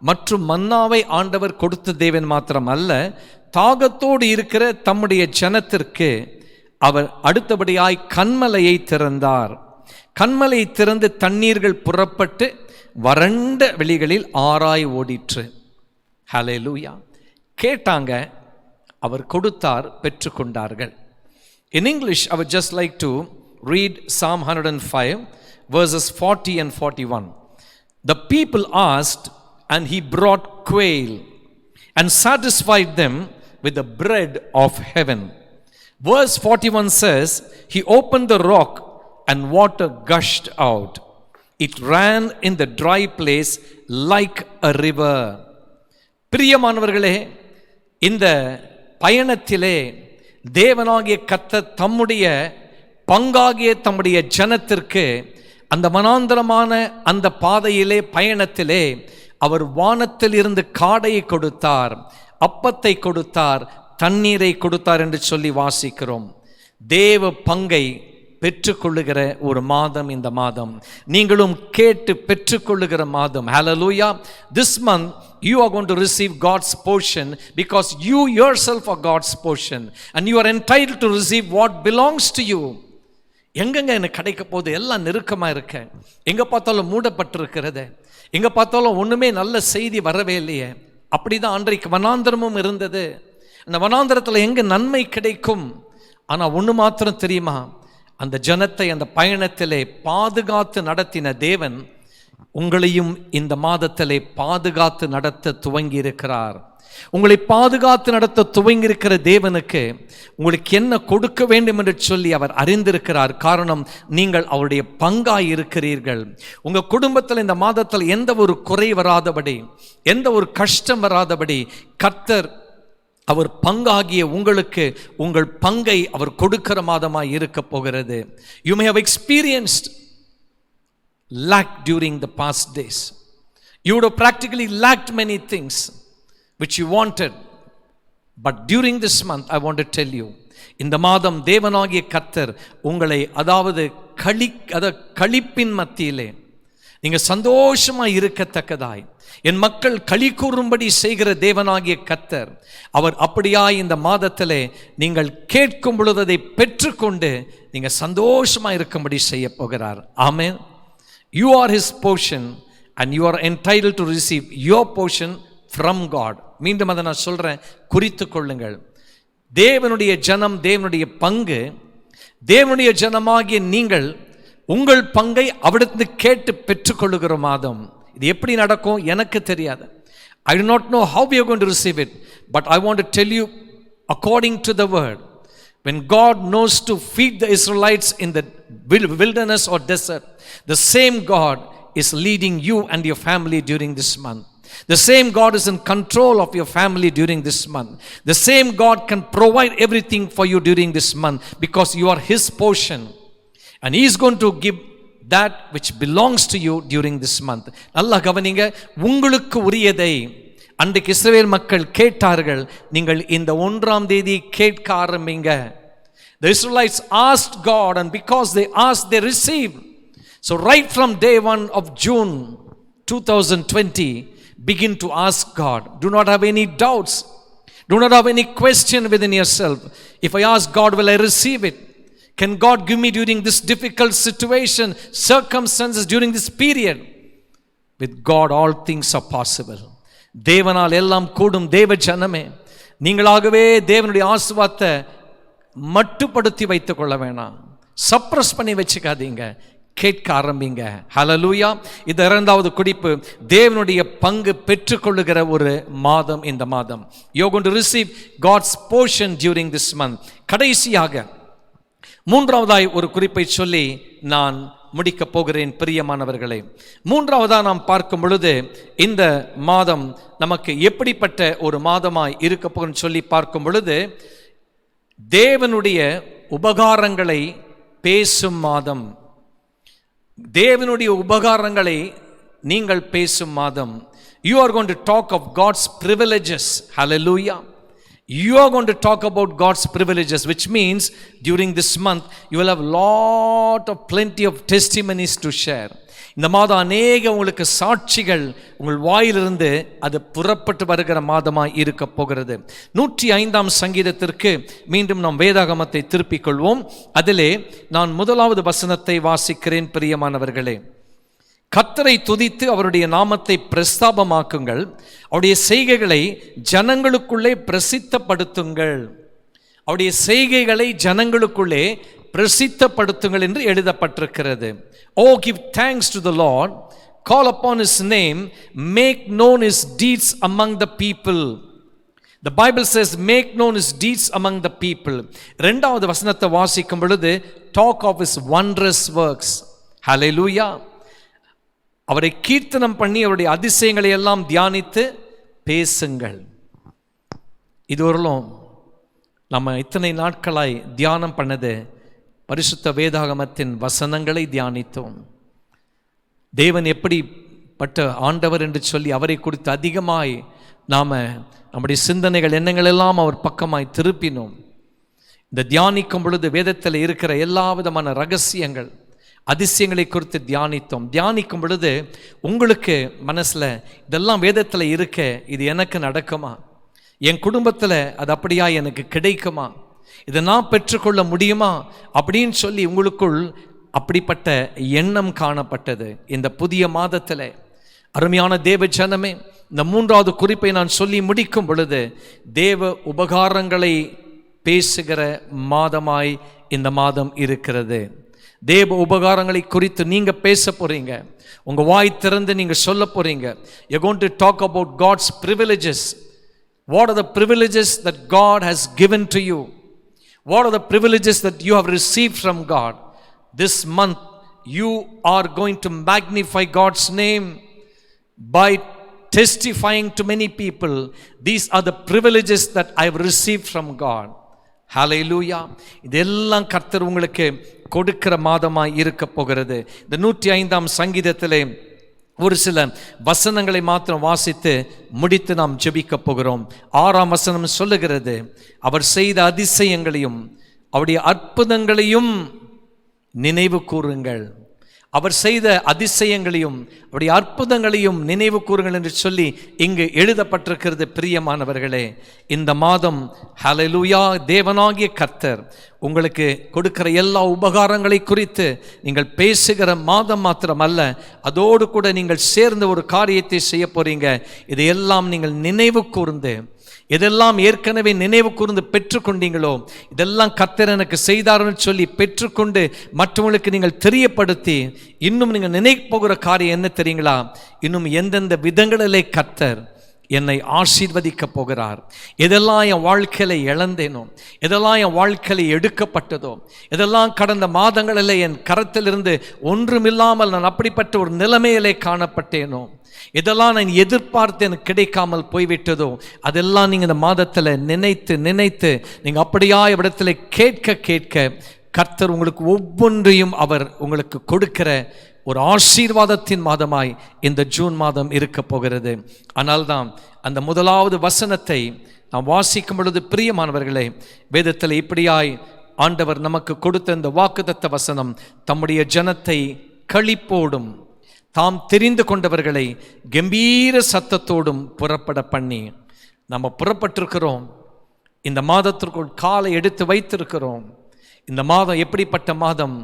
மற்றும் மன்னாவை ஆண்டவர் கொடுத்த தேவன் மாத்திரம் அல்ல, தாகத்தோடு இருக்கிற தம்முடைய ஜனத்திற்கு அவர் அடுத்தபடியாய் கன்மலையை திறந்தார். கன்மலை திறந்து தண்ணீர்கள் புறப்பட்டு வறண்ட வெளிகளில் ஆராய் ஓடிற்று. ஹல்லேலூயா. கேட்டாங்க, அவர் கொடுத்தார், பெற்றுக்கொண்டார்கள். In English, I would just like to read Psalm 105 verses 40 and 41. The people asked, and he brought quail and satisfied them with the bread of heaven. Verse 41 says, he opened the rock and water gushed out. It ran in the dry place like a river. பிரியமானவர்களே, இந்த பயணத்திலே தேவனாகிய கர்த்தர் தம்முடைய பங்காகிய தம்முடைய ஜனத்திற்கு அந்த வனாந்தரமான அந்த பாதையிலே பயணத்திலே அவர் வானத்தில் இருந்து காடையை கொடுத்தார், அப்பத்தை கொடுத்தார், தண்ணீரை கொடுத்தார் என்று சொல்லி வாசிக்கிறோம். தேவ பங்கை பெற்றுக்கொள்ளுகிற ஒரு மாதம் இந்த மாதம். நீங்களும் கேட்டு பெற்றுக்கொள்ளுகிற மாதம். Hallelujah. This month you are going to receive God's portion because you yourself are God's portion and you are entitled to receive what belongs to you. எங்கெங்க எனக்கு கிடைக்க போது? எல்லாம் நெருக்கமா இருக்க, எங்க பார்த்தாலும் மூடப்பட்டிருக்கிறது, எங்க பார்த்தாலும் ஒண்ணுமே நல்ல செய்தி வரவே இல்லையே. அப்படிதான் அன்றைக்கு வனாந்தரமும் இருந்தது. அந்த வனாந்தரத்தில் எங்க நன்மை கிடைக்கும்? ஆனா ஒண்ணு மாத்திரம் தெரியுமா, அந்த ஜனத்தை அந்த பயணத்திலே பாதுகாத்து நடத்தின தேவன் உங்களையும் இந்த மாதத்திலே பாதுகாத்து நடத்த துவங்கி இருக்கிறார். உங்களை பாதுகாத்து நடத்த துவங்கி இருக்கிற தேவனுக்கு உங்களுக்கு என்ன கொடுக்க வேண்டும் என்று சொல்லி அவர் அறிந்திருக்கிறார். காரணம், நீங்கள் அவருடைய பங்காய் இருக்கிறீர்கள். உங்க குடும்பத்தில் இந்த மாதத்தில் எந்த ஒரு குறை வராதபடி, எந்த ஒரு கஷ்டம் வராதபடி கர்த்தர் அவர் பங்காகிய உங்களுக்கு உங்கள் பங்கை அவர் கொடுக்கிற மாதமாய் இருக்க போகிறது. You may have experienced lack during the past days. You would have practically lacked many things which you wanted. But during this month, I want to tell you, இந்த மாதம் தேவனாகிய கர்த்தர் உங்களை அதாவது களிப்பின் மத்தியிலே நீங்க சந்தோஷமா இருக்கத்தக்கதாய், என் மக்கள் களி கூறும்படி செய்கிற தேவனாகிய கர்த்தர் அவர் அப்படியாய் இந்த மாதத்திலே நீங்கள் கேட்கும் பொழுது அதை பெற்றுக்கொண்டு நீங்க சந்தோஷமா இருக்கும்படி செய்ய போகிறார். ஆமென். You are his portion and you are entitled to receive your portion from God. மீண்டும் அதை நான் சொல்றேன், குறித்து கொள்ளுங்கள். தேவனுடைய ஜனம், தேவனுடைய பங்கு, தேவனுடைய ஜனமாகிய நீங்கள் உங்கள் பங்கை அவரிடத்து கேட்டு பெற்றுக்கொள்ளுகிற மாதம். இது எப்படி நடக்கும் எனக்கு தெரியாது. I do not know how we are going to receive it, but I want to tell you according to the word. When God knows to feed the Israelites in the wilderness or desert, the same God is leading you and your family during this month. The same God is in control of your family during this month. The same God can provide everything for you during this month because you are his portion. And he is going to give that which belongs to you during this month. நல்லா கவனிங்க, உங்களுக்கு உரியதை அன்றைக்கு இஸ்ரவேல் மக்கள் கேட்டார்கள். நீங்கள் இந்த 1ஆம் தேதி கேட்க ஆரம்பிங்க. The Israelites asked God, and because they asked, they received. So right from day 1 of June 2020, begin to ask God. Do not have any doubts. Do not have any question within yourself. If I ask God, will I receive it? Can God give me during this difficult situation, circumstances during this period? With God all things are possible. தேவனால் எல்லாம் கூடும். தேவ ஜனமே, நீங்களாகவே தேவனுடைய ஆசீர்வாதத்தை மட்டுப்படுத்தி வைத்துக் கொள்ள வேணாம், சப்ரஸ் பண்ணி வச்சுக்காதீங்க, கேட்க ஆரம்பிங்க. ஹல்லேலூயா. இது 2வது குறிப்பு, தேவனுடைய பங்கு பெற்றுக்கொள்ளுகிற ஒரு மாதம் இந்த மாதம். You are going to receive God's portion during this month. கடைசியாக 3வதாய் ஒரு குறிப்பை சொல்லி நான் முடிக்க போகிறேன். பிரியமானவர்களே, 3வதா நாம் பார்க்கும் பொழுது இந்த மாதம் நமக்கு எப்படிப்பட்ட ஒரு மாதமாய் இருக்க போகுன்னு சொல்லி பார்க்கும் பொழுது, தேவனுடைய உபகாரங்களை பேசும் மாதம். தேவனுடைய உபகாரங்களை நீங்கள் பேசும் மாதம். You are going to talk of God's privileges. Hallelujah. You are going to talk about God's privileges, which means during this month you will have plenty of testimonies to share. இந்த மாதம் அநேக உங்களுக்கு சாட்சிகள் உங்கள் வாயிலிருந்து அது புறப்பட்டு வருகிற மாதமாய் இருக்க போகிறது. 105ஆம் சங்கீதத்திற்கு மீண்டும் நாம் வேதாகமத்தை திருப்பிக் கொள்வோம். அதிலே நான் முதலாவது வசனத்தை வாசிக்கிறேன். பிரியமானவர்களே, கர்த்தரை துதித்து அவருடைய நாமத்தை பிரஸ்தாபமாக்குங்கள், அவருடைய செய்கைகளை ஜனங்களுக்குள்ளே பிரசித்தப்படுத்துங்கள். அவருடைய செய்கைகளை ஜனங்களுக்குள்ளே பிரசித்தப்படுத்துங்கள் என்று எழுதப்பட்டிருக்கிறது. Oh, give thanks to the Lord, call upon his name, make known his deeds among the people. The Bible says make known his deeds among the people. இரண்டாவது வசனத்தை வாசிக்கும் பொழுது talk of his wondrous works. Hallelujah. அவரை கீர்த்தனம் பண்ணி அவருடைய அதிசயங்களை எல்லாம் தியானித்து பேசுங்கள். இதுவரையிலும் நம்ம இத்தனை நாட்களாய் தியானம் பண்ணது பரிசுத்த வேதாகமத்தின் வசனங்களை தியானித்தோம். தேவன் எப்படிப்பட்ட ஆண்டவர் என்று சொல்லி அவரை குறித்து அதிகமாய் நாம் நம்முடைய சிந்தனைகள் எண்ணங்கள் எல்லாம் அவர் பக்கமாய் திருப்பினோம். இந்த தியானிக்கும் பொழுது வேதத்தில் இருக்கிற எல்லா விதமான ரகசியங்கள் அதிசயங்களை குறித்து தியானித்தோம். தியானிக்கும் பொழுது உங்களுக்கு மனசில் இதெல்லாம் வேதத்தில் இருக்க, இது எனக்கு நடக்குமா, என் குடும்பத்தில் அது அப்படியா எனக்கு கிடைக்குமா, இதை நான் பெற்றுக்கொள்ள முடியுமா அப்படின்னு சொல்லி உங்களுக்குள் அப்படிப்பட்ட எண்ணம் காணப்பட்டது. இந்த புதிய மாதத்தில் அருமையான தேவ ஜனமே, இந்த மூன்றாவது குறிப்பை நான் சொல்லி முடிக்கும் பொழுது தேவ உபகாரங்களை பேசுகிற மாதமாய் இந்த மாதம் இருக்கிறது. தேவ உபகாரங்களை குறித்து நீங்க பேச போறீங்க. உங்க வாய் திறந்து நீங்க சொல்ல போறீங்க. You're going to talk about God's privileges. What are the privileges that God has given to you? What are the privileges that you have received from God? This month you are going to magnify God's name by testifying to many people. These are the privileges that I have received from God. Hallelujah. இதெல்லாம் கர்த்தர் உங்களுக்கு கொடுக்கிற மாதமாய் இருக்க போகிறது. இந்த 105ஆம் சங்கீதத்திலே ஒரு சில வசனங்களை மாத்திரம் வாசித்து முடித்து நாம் ஜெபிக்க போகிறோம். 6ஆம் வசனம் சொல்லுகிறது, அவர் செய்த அதிசயங்களையும் அவருடைய அற்புதங்களையும் நினைவு கூறுங்கள். அவர் செய்த அதிசயங்களையும் அவருடைய அற்புதங்களையும் நினைவு கூறுங்கள் என்று சொல்லி இங்கு எழுதப்பட்டிருக்கிறது. பிரியமானவர்களே, இந்த மாதம் ஹல்லேலூயா தேவனாகிய கர்த்தர் உங்களுக்கு கொடுக்கிற எல்லா உபகாரங்களை குறித்து நீங்கள் பேசுகிற மாதம் மாத்திரமல்ல, அதோடு கூட நீங்கள் சேர்ந்த ஒரு காரியத்தை செய்ய போறீங்க. இதையெல்லாம் நீங்கள் நினைவு கூர்ந்து, எதெல்லாம் ஏற்கனவே நினைவு கூர்ந்து பெற்றுக்கொண்டீங்களோ, இதெல்லாம் கர்த்தர் எனக்கு செய்தார்னு சொல்லி பெற்றுக்கொண்டு மற்றவங்களுக்கு நீங்கள் தெரியப்படுத்தி, இன்னும் நீங்கள் நினைக்க போகிற காரியம் என்ன தெரியுங்களா? இன்னும் எந்தெந்த விதங்களிலே கர்த்தர் என்னை ஆசீர்வதிக்க போகிறார், எதெல்லாம் என் வாழ்க்கையில இழந்தேனோ, எதெல்லாம் என் வாழ்க்கையில எடுக்கப்பட்டதோ, எதெல்லாம் கடந்த மாதங்களில் என் கரத்திலிருந்து ஒன்றுமில்லாமல் நான் அப்படிப்பட்ட ஒரு நிலைமையிலே காணப்பட்டேனோ, இதெல்லாம் நான் எதிர்பார்த்து எனக்கு கிடைக்காமல் போய்விட்டதோ, அதெல்லாம் நீங்கள் இந்த மாதத்தில் நினைத்து நினைத்து நீங்கள் அப்படியா இடத்துல கேட்க கேட்க கர்த்தர் உங்களுக்கு ஒவ்வொன்றையும் அவர் உங்களுக்கு கொடுக்கிற ஒரு ஆசீர்வாதத்தின் மாதமாய் இந்த ஜூன் மாதம் இருக்க போகிறது. ஆனால்தான் அந்த முதலாவது வசனத்தை நாம் வாசிக்கும் பொழுது பிரியமானவர்களே, வேதத்தில் இப்படியாய் ஆண்டவர் நமக்கு கொடுத்த இந்த வாக்குத்தத்த வசனம், தம்முடைய ஜனத்தை களிப்போடும் தாம் தெரிந்து கொண்டவர்களை கம்பீர சத்தத்தோடும் புறப்பட பண்ணி, நம்ம புறப்பட்டிருக்கிறோம். இந்த மாதத்திற்குள் காலை எடுத்து வைத்திருக்கிறோம். இந்த மாதம் எப்படிப்பட்ட மாதம்?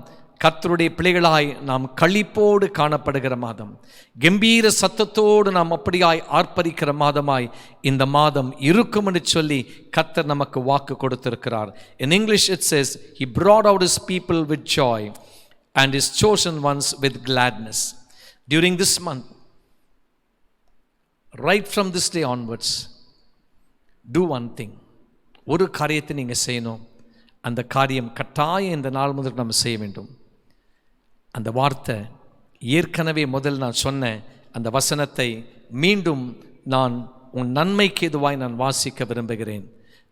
கர்த்தருடைய பிள்ளைகளாய் நாம் களிப்போடு காணப்படுகிற மாதம், கம்பீர சத்தத்தோடு நாம் அப்படியாய் ஆர்ப்பரிக்கிற மாதமாய் இந்த மாதம் இருக்கும் என்று சொல்லி கர்த்தர் நமக்கு வாக்கு கொடுத்திருக்கிறார். In English it says, He brought out His people with joy and His chosen ones with gladness. During this month, right from this day onwards, do one thing. ஒரு காரியத்தை நீங்கள் செய்யணும். அந்த காரியம் கட்டாயம் இந்த நாள் முதல் நம்ம செய்ய வேண்டும். அந்த வார்த்தை ஏற்கனவே முதல் நான் சொன்ன அந்த வசனத்தை மீண்டும் நான் உன் நன்மைக்கு எதுவாய் நான் வாசிக்க விரும்புகிறேன்.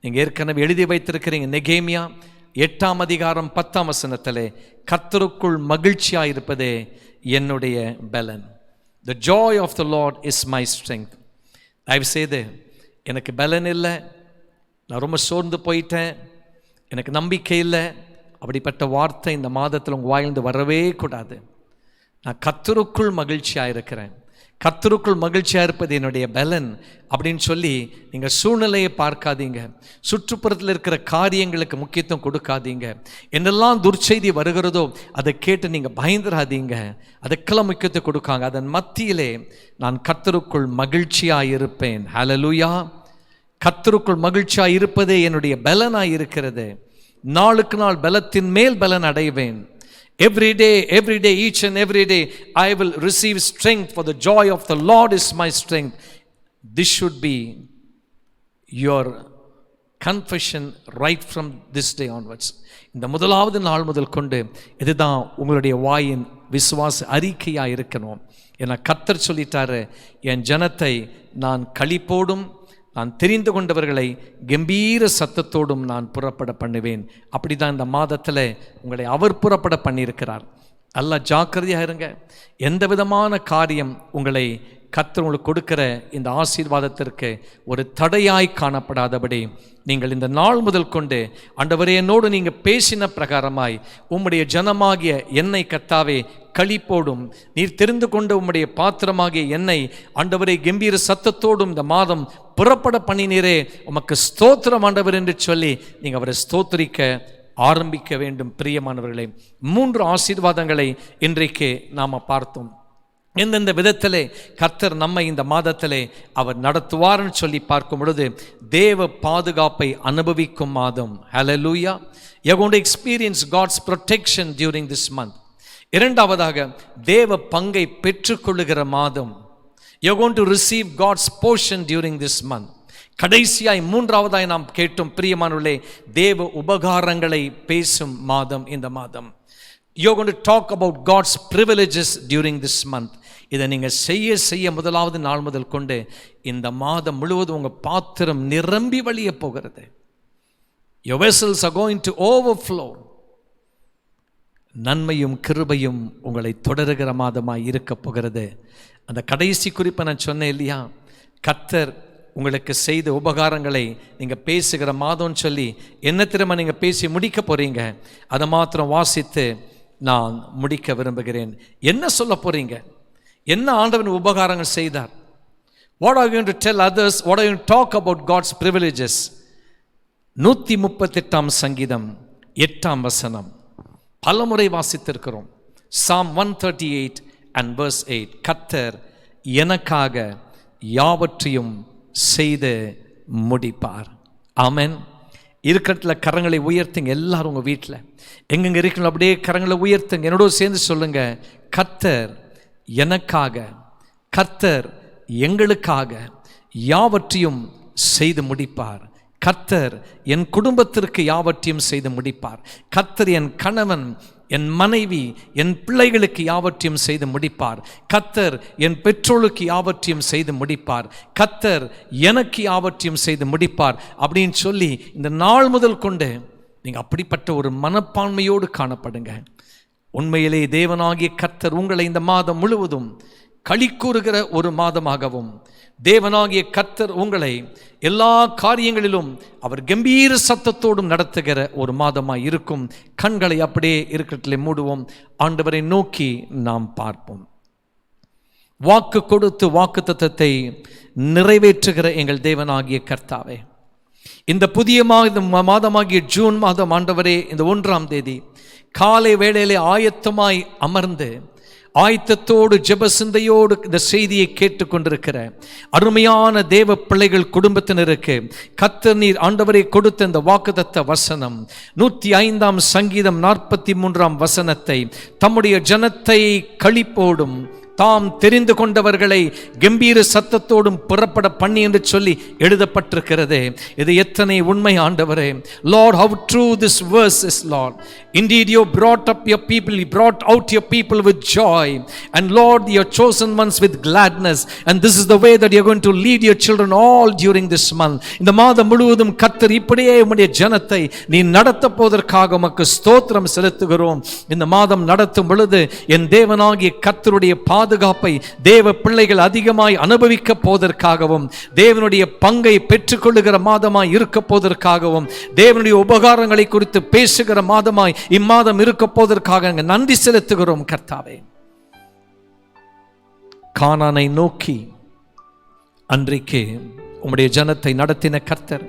நீங்கள் ஏற்கனவே எழுதி வைத்திருக்கிறீங்க. நெகேமியா 8ஆம் அதிகாரம் 10ஆம் வசனத்திலே, கர்த்தருக்குள் மகிழ்ச்சியாக இருப்பதே என்னுடைய பலன். The joy of the Lord is my strength. தயவு செய்து எனக்கு பலன் இல்லை, நான் ரொம்ப சோர்ந்து போயிட்டேன், எனக்கு நம்பிக்கை இல்லை, அப்படிப்பட்ட வார்த்தை இந்த மாதத்தில் உங்கள் வாயிலிருந்து வரவே கூடாது. நான் கர்த்தருக்குள் மகிழ்ச்சியாக இருக்கிறேன், கர்த்தருக்குள் மகிழ்ச்சியாக இருப்பது என்னுடைய பலன் அப்படின்னு சொல்லி நீங்கள் சூழ்நிலையை பார்க்காதீங்க, சுற்றுப்புறத்தில் இருக்கிற காரியங்களுக்கு முக்கியத்துவம் கொடுக்காதீங்க. என்னெல்லாம் துர்ச்செய்தி வருகிறதோ அதை கேட்டு நீங்கள் பயந்துடாதீங்க, அதுக்கெல்லாம் முக்கியத்துவம் கொடுக்காங்க. அதன் மத்தியிலே நான் கர்த்தருக்குள் மகிழ்ச்சியாக இருப்பேன். ஹல்லேலூயா. கர்த்தருக்குள் மகிழ்ச்சியாக இருப்பதே என்னுடைய பலனாக இருக்கிறது. நாளுக்கு நாள் பலத்தின் மேல் பலன் அடைவேன். Every day, each and every day, I will receive strength, for the joy of the Lord is my strength. This should be your confession right from this day onwards. இந்த முதலாவது நாள் முதல் கொண்டு இதுதான் உங்களுடைய வாயின் விசுவாச அறிக்கையாக இருக்கணும். ஏன்னா கர்த்தர் சொல்லிட்டாரு, என் ஜனத்தை நான் களிப்போடும் நான் தெரிந்து கொண்டவர்களை கம்பீர சத்தத்தோடும் நான் புறப்பட பண்ணுவேன். அப்படி தான் இந்த மாதத்தில் உங்களை அவர் புறப்பட பண்ணியிருக்கிறார். நல்லா ஜாக்கிரதையாக இருங்க. எந்த விதமான காரியம் உங்களை கர்த்தர் உங்களுக்கு கொடுக்கிற இந்த ஆசீர்வாதத்திற்கு ஒரு தடையாய் காணப்படாதபடி நீங்கள் இந்த நாள் முதல் கொண்டு ஆண்டவரே என்னோடு நீங்கள் பேசின பிரகாரமாய் உம்முடைய ஜனமாகிய என்னை கர்த்தாவே களிப்போடும், நீர் தெரிந்து கொண்ட உம்முடைய பாத்திரமாகிய என்னை ஆண்டவரே கம்பீர சத்தத்தோடும் இந்த மாதம் புறப்பட பண்ணினீரே, உமக்கு ஸ்தோத்திரம் ஆண்டவர் என்று சொல்லி நீங்கள் அவரை ஸ்தோத்திரிக்க ஆரம்பிக்க வேண்டும். பிரியமானவர்களே, 3 ஆசீர்வாதங்களை இன்றைக்கு நாம் பார்த்தோம். எந்தெந்த விதத்திலே கர்த்தர் நம்மை இந்த மாதத்திலே அவர் நடத்துவார்னு சொல்லி பார்க்கும் பொழுது, தேவ பாதுகாப்பை அனுபவிக்கும் மாதம். ஹல்லேலூயா. You are going to experience God's protection during this month. இரண்டாவதாக தேவ பங்கை பெற்றுக்கொள்ளுகிற மாதம். You are going to receive God's portion during this month. கடைசியாய் மூன்றாவதாய் நாம் கேட்டோம் பிரியமானவர்களே, தேவ உபகாரங்களை பேசும் மாதம் இந்த மாதம். You are going to talk about God's privileges during this month. இதை நீங்கள் செய்ய முதலாவது நாள் முதல் கொண்டு இந்த மாதம் முழுவதும் உங்கள் பாத்திரம் நிரம்பி வழிய போகிறது. Your vessels are going to overflow. நன்மையும் கிருபையும் உங்களை தொடருகிற மாதமாய் இருக்க போகிறது. அந்த கடைசி குறிப்பை நான் சொன்னேன் இல்லையா, கர்த்தர் உங்களுக்கு செய்த உபகாரங்களை நீங்கள் பேசுகிற மாதம்னு சொல்லி என்ன திரும்ப நீங்கள் பேசி முடிக்க போகிறீங்க. அதை மாத்திரம் வாசித்து நான் முடிக்க விரும்புகிறேன். என்ன சொல்ல போகிறீங்க? என்ன ஆண்டவன் உபகாரங்கள் செய்தார்? What are you going to tell others? What are you going to talk about God's privileges? 138 சங்கீதம் 8 வசனம் பலமுறை வாசித்திருக்கிறோம். Psalm 138 and verse 8. கர்த்தர் எனக்காக யாவற்றையும் செய்து முடிப்பார். ஆமென். இருக்கிற கரங்களை உயர்த்துங்க. எல்லாரும் உங்கள் வீட்டில் எங்கெங்க இருக்கணும் அப்படியே கரங்களை உயர்த்துங்க. என்னோட சேர்ந்து சொல்லுங்க, கர்த்தர் எனக்காக, கர்த்தர் எங்களுக்காக யாவற்றையும் செய்து முடிப்பார். கர்த்தர் என் குடும்பத்திற்கு யாவற்றையும் செய்து முடிப்பார். கர்த்தர் என் கணவன், என் மனைவி, என் பிள்ளைகளுக்கு யாவற்றையும் செய்து முடிப்பார். கர்த்தர் என் பெற்றோருக்கு யாவற்றையும் செய்து முடிப்பார். கர்த்தர் எனக்கு யாவற்றையும் செய்து முடிப்பார் அப்படின்னு சொல்லி இந்த நாள் முதல் கொண்டு நீங்கள் அப்படிப்பட்ட ஒரு மனப்பான்மையோடு காணப்படுங்க. உண்மையிலே தேவனாகிய கர்த்தர் உங்களை இந்த மாதம் முழுவதும் களி கூறுகிற ஒரு மாதமாகவும், தேவனாகிய கர்த்தர் உங்களை எல்லா காரியங்களிலும் அவர் கம்பீர சத்தத்தோடும் நடத்துகிற ஒரு மாதமாய் இருக்கும். கண்களை அப்படியே இருக்கட்டிலே மூடுவோம். ஆண்டவரை நோக்கி நாம் பார்ப்போம். வாக்கு கொடுத்து வாக்குத்தத்தத்தை நிறைவேற்றுகிற எங்கள் தேவனாகிய கர்த்தாவே, இந்த புதிய மாதமாகிய ஜூன் மாதம் ஆண்டவரே, இந்த 1ஆம் தேதி காலை வேளையிலே ஆயத்தமாய் அமர்ந்து ஆயத்தத்தோடு ஜெப சிந்தையோடு இந்த செய்தியை கேட்டுக்கொண்டிருக்கிற அருமையான தேவ பிள்ளைகள் குடும்பத்தினருக்கு கர்த்தர் நீர் ஆண்டவரை கொடுத்த இந்த வாக்குத்தத்த வசனம் 105 சங்கீதம் 43 வசனத்தை தம்முடைய ஜனத்தை களிப்போடும் தாம் தெரிந்து கொண்டவர்களை கம்பீர சத்தத்தோடும் புறப்பட பண்ணி என்று சொல்லி எழுதப்பட்டிருக்கிறது. இது எத்தனை உண்மை ஆண்டவரே. Lord, how true this verse is, Lord. Indeed, you brought up your people, you brought out your people with joy, and Lord, your chosen ones with gladness, and this is the way that you're going to lead your children all during this month. இந்த மாதம் முழுவதும் கர்த்தர் இப்படியே உம்முடைய ஜனத்தை நீ நடத்த போவதற்காக உமக்கு ஸ்தோத்திரம் செலுத்துகிறோம். இந்த மாதம் நடத்தும் பொழுது என் தேவனாகிய கர்த்தருடைய பாதுகாப்பை தேவ பிள்ளைகள் அதிகமாய் அனுபவிக்க போவதற்காகவும், தேவனுடைய பங்கை பெற்றுக்கொள்ளுகிற மாதமாய் இருக்க போவதற்காகவும், தேவனுடைய உபகாரங்களை குறித்து பேசுகிற மாதமாய் இம்மாதம் இருக்க போவதற்காக நன்றி செலுத்துகிறோம் கர்த்தாவே. கானானை நோக்கி அன்றைக்கே உம்முடைய ஜனத்தை நடத்தின கர்த்தர்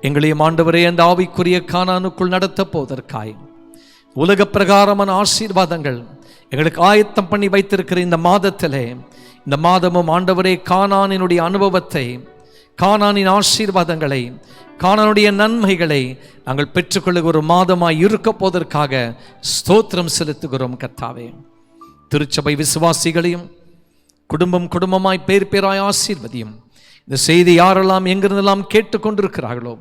எங்களையும் ஆண்டவரே அந்த ஆவிக்குரிய கானானுக்குள் நடத்த போவதற்காய் உலக பிரகாரமான ஆசீர்வாதங்கள் எங்களுக்கு ஆயத்தம் பண்ணி வைத்திருக்கிற இந்த மாதத்திலே, இந்த மாதமும் ஆண்டவரே கானானினுடைய அனுபவத்தை, கானானின் ஆசீர்வாதங்களை, கானானுடைய நன்மைகளை நாங்கள் பெற்றுக்கொள்ளுகிற ஒரு மாதமாய் இருக்க போவதற்காக ஸ்தோத்திரம் செலுத்துகிறோம் கர்த்தாவே. திருச்சபை விசுவாசிகளையும் குடும்பம் குடும்பமாய் பேர் பேராய் ஆசீர்வதியும். இந்த செய்தி யாரெல்லாம் எங்கிருந்தெல்லாம் கேட்டுக்கொண்டிருக்கிறார்களோ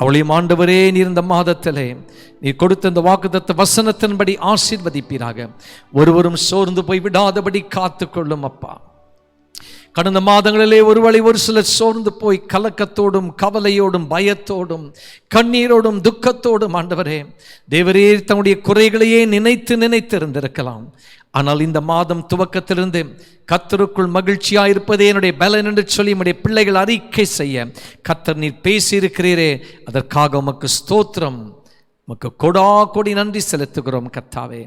அவளையும் ஆண்டவரே நீர் இந்த மாதத்திலே நீ கொடுத்த இந்த வாக்குத்தத்த வசனத்தின்படி ஆசீர்வதிப்பீராக. ஒருவரும் சோர்ந்து போய் விடாதபடி காத்துக்கொள்ளும் அப்பா. கடந்த மாதங்களிலே ஒருவேளை ஒரு சிலர் சோர்ந்து போய் கலக்கத்தோடும் கவலையோடும் பயத்தோடும் கண்ணீரோடும் துக்கத்தோடும் ஆண்டவரே தேவரே தன்னுடைய குறைகளையே நினைத்து இருந்திருக்கலாம். ஆனால் இந்த மாதம் துவக்கத்திலிருந்து கர்த்தருக்குள் மகிழ்ச்சியாயிருப்பதே என்னுடைய பலன் என்று சொல்லி என்னுடைய பிள்ளைகள் அறிக்கை செய்ய கர்த்தர் நீர் பேசியிருக்கிறீரே, அதற்காக உமக்கு ஸ்தோத்திரம், உமக்கு கொடா கொடி நன்றி செலுத்துகிறோம் கர்த்தாவே.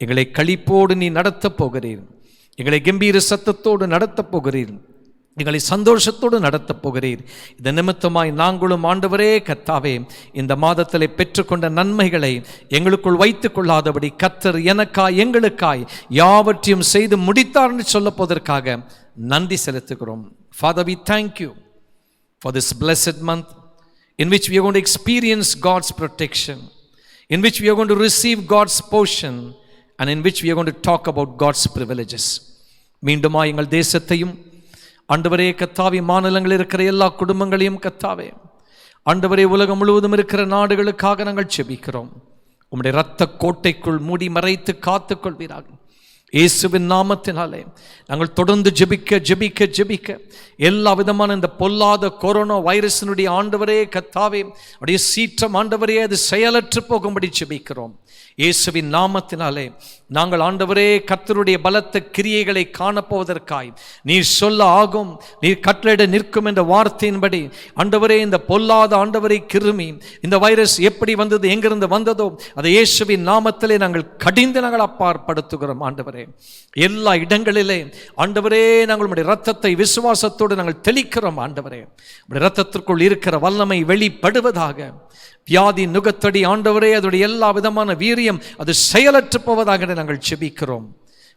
எங்களை களிப்போடு நீ நடத்தப் போகிறீர், எங்களை கம்பீர சத்தத்தோடு நடத்தப் போகிறீர், எங்களை சந்தோஷத்தோடு நடத்தப் போகிறீர். இந்த நிமித்தமாய் நாங்களும் ஆண்டவரே கர்த்தாவே இந்த மாதத்திலே பெற்றுக்கொண்ட நன்மைகளை எங்களுக்குள் வைத்துக் கொள்ளாதபடி கர்த்தர் எனக்காய் எங்களுக்காய் யாவற்றையும் செய்து முடித்தார் என்று சொல்ல போவதற்காக நன்றி செலுத்துகிறோம். Father, we thank you for this blessed month in which we are going to experience God's protection, in which we are going to receive God's portion, and in which we are going to talk about God's privileges. மீண்டுமா எங்கள் தேசத்தையும் ஆண்டவரே கர்த்தாவே மாநிலங்களில் இருக்கிற எல்லா குடும்பங்களையும் கர்த்தாவே ஆண்டவரே உலகம் முழுவதும் இருக்கிற நாடுகளுக்காக நாங்கள் ஜெபிக்கிறோம். உம்முடைய இரத்த கோட்டைக்குள் மூடி மறைத்து காத்துக் கொள்வீராக. இயேசுவின் நாமத்தினாலே நாங்கள் தொடர்ந்து ஜெபிக்க எல்லா விதமான இந்த பொல்லாத கொரோனா வைரஸினுடைய ஆண்டவரே கர்த்தாவே உடைய சீற்றம் ஆண்டவரே அது செயலற்று போகும்படி ஜெபிக்கிறோம். இயேசுவின் நாமத்தினாலே நாங்கள் ஆண்டவரே கர்த்தருடைய பலத்த கிரியைகளை காணப்போவதற்காய் நீர் சொல்ல ஆகும், நீர் கட்டளையிட நிற்கும் என்ற வார்த்தையின்படி ஆண்டவரே இந்த பொல்லாத ஆண்டவரை கிருமி இந்த வைரஸ் எப்படி வந்தது, எங்கிருந்து வந்ததோ அதை இயேசுவின் நாமத்திலே நாங்கள் கடிந்து நாங்கள் அப்பாற்படுத்துகிறோம். ஆண்டவரே எல்லா இடங்களிலே ஆண்டவரே நாங்கள் உடைய இரத்தத்தை விசுவாசத்தோடு நாங்கள் தெளிக்கிறோம். ஆண்டவரே உடைய இரத்தத்திற்குள் இருக்கிற வல்லமை வெளிப்படுவதாக. வியாதி நுகத்தடி ஆண்டவரே அதோடைய எல்லா விதமான வீரியம் அது செயலற்று போவதாக நாங்கள் ஜெபிக்கிறோம்.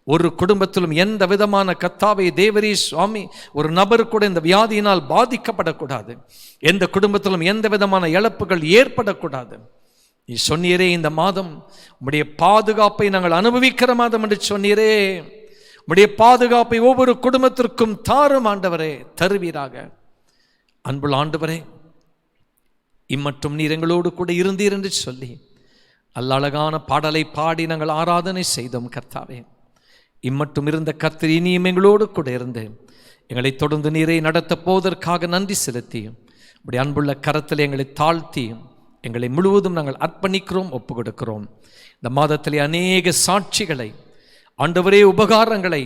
ஒரு குடும்பத்திலும் எந்த விதமான கர்த்தாவே தேவரே சுவாமி ஒரு நபர் கூட இந்த வியாதியினால் பாதிக்கப்படக்கூடாது. எந்த குடும்பத்திலும் எந்த விதமான இழப்புகள் ஏற்படக்கூடாது. நீ சொன்னீரே இந்த மாதம் உம்முடைய பாதுகாப்பை நாங்கள் அனுபவிக்கிற மாதம் என்று சொன்னீரே. உம்முடைய பாதுகாப்பை ஒவ்வொரு குடும்பத்திற்கும் தாரும் ஆண்டவரே, தருவீராக. அன்புள்ள ஆண்டவரே, இம்மட்டும் நீர் எங்களோடு கூட இருந்தீர் என்று சொல்லி நல்ல அழகான பாடலை பாடி நாங்கள் ஆராதனை செய்தோம் கர்த்தாவே. இம்மட்டும் இருந்த கர்த்தர் இனியும் எங்களோடு கூட இருந்து எங்களை தொடர்ந்து நீரை நடத்த போவதற்காக நன்றி செலுத்தியும் உடைய அன்புள்ள கரத்தில் எங்களை தாழ்த்தியும் எங்களை முழுவதும் நாங்கள் அர்ப்பணிக்கிறோம், ஒப்பு கொடுக்கிறோம். இந்த மாதத்திலே அநேக சாட்சிகளை ஆண்டவரே உபகாரங்களை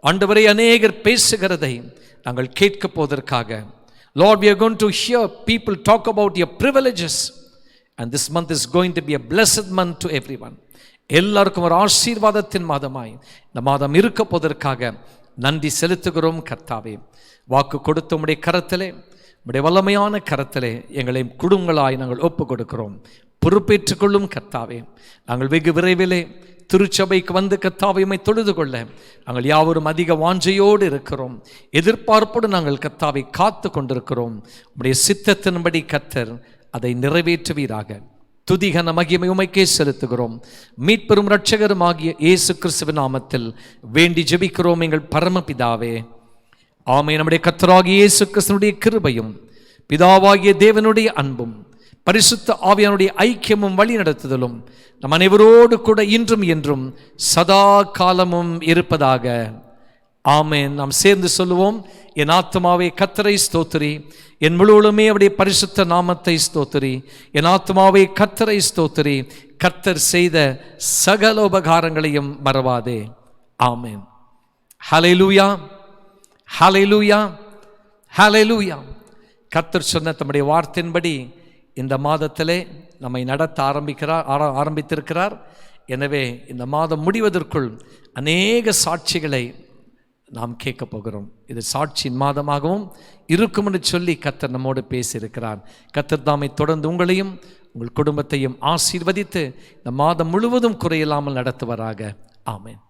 ஆண்டவரே அநேகர் பேசுகிறதை நாங்கள் கேட்க போவதற்காக Lord, we are going to hear people talk about your privileges, and this month is going to be a blessed month to everyone. எல்லாருக்கும் ஒரு ஆசீர்வாதத்தின் மாதமாய் இந்த மாதம் இருக்க போவதற்காக நன்றி செலுத்துகிறோம் கர்த்தாவே. வாக்கு கொடுத்த உம்முடைய கரத்திலே, உம்முடைய வல்லமையான கரத்திலே எங்களை குடும்பங்களாய் நாங்கள் ஒப்பு கொடுக்கிறோம். பொறுப்பேற்றுக் கொள்ளும் கர்த்தாவே. நாங்கள் வெகு விரைவிலே திருச்சபைக்கு வந்து கர்த்தாவையுமை தொழுது கொள்ள நாங்கள் யாவரும் அதிக வாஞ்சையோடு இருக்கிறோம். எதிர்பார்ப்போடு நாங்கள் கர்த்தாவை காத்து கொண்டிருக்கிறோம். உம்முடைய சித்தத்தின்படி கர்த்தர் அதை நிறைவேற்றுவீராக. துதிகன மகிமை உமைக்கே செலுத்துகிறோம். மீட்பெரும் இரட்சகரும் ஆகிய இயேசு கிறிஸ்துவின் நாமத்தில் வேண்டி ஜெபிக்கிறோம் எங்கள் பரமபிதாவே, ஆமென். நம்முடைய கர்த்தராகிய இயேசு கிறிஸ்துவினுடைய கிருபையும் பிதாவாகிய தேவனுடைய அன்பும் பரிசுத்த ஆவியானுடைய ஐக்கியமும் வழி நடத்துதலும் நம் அனைவரோடு கூட இன்றும் என்றும் சதா காலமும் இருப்பதாக. ஆமென். நாம் சேர்ந்து சொல்லுவோம். என் ஆத்துமாவே கர்த்தரை ஸ்தோத்திரி, என் முழுவதுமே அவருடைய பரிசுத்த நாமத்தை ஸ்தோத்திரி. என் ஆத்துமாவே கர்த்தரை ஸ்தோத்திரி, கர்த்தர் செய்த சகல உபகாரங்களையும் மறவாதே. ஆமென். ஹல்லேலூயா, ஹல்லேலூயா, ஹல்லேலூயா. கர்த்தர் சொன்ன தம்முடைய வார்த்தையின்படி இந்த மாதத்திலே நம்மை நடத்த ஆரம்பித்திருக்கிறார். எனவே இந்த மாதம் முடிவதற்குள் அநேக சாட்சிகளை நாம் கேட்க போகிறோம். இது சாட்சியின் மாதமாகவும் இருக்கும் என்று சொல்லி கர்த்தர் நம்மோடு பேசியிருக்கிறார். கர்த்தர் தாமே தொடர்ந்து உங்களையும் உங்கள் குடும்பத்தையும் ஆசீர்வதித்து இந்த மாதம் முழுவதும் குறையில்லாமல் நடத்துவாராக. ஆமென்.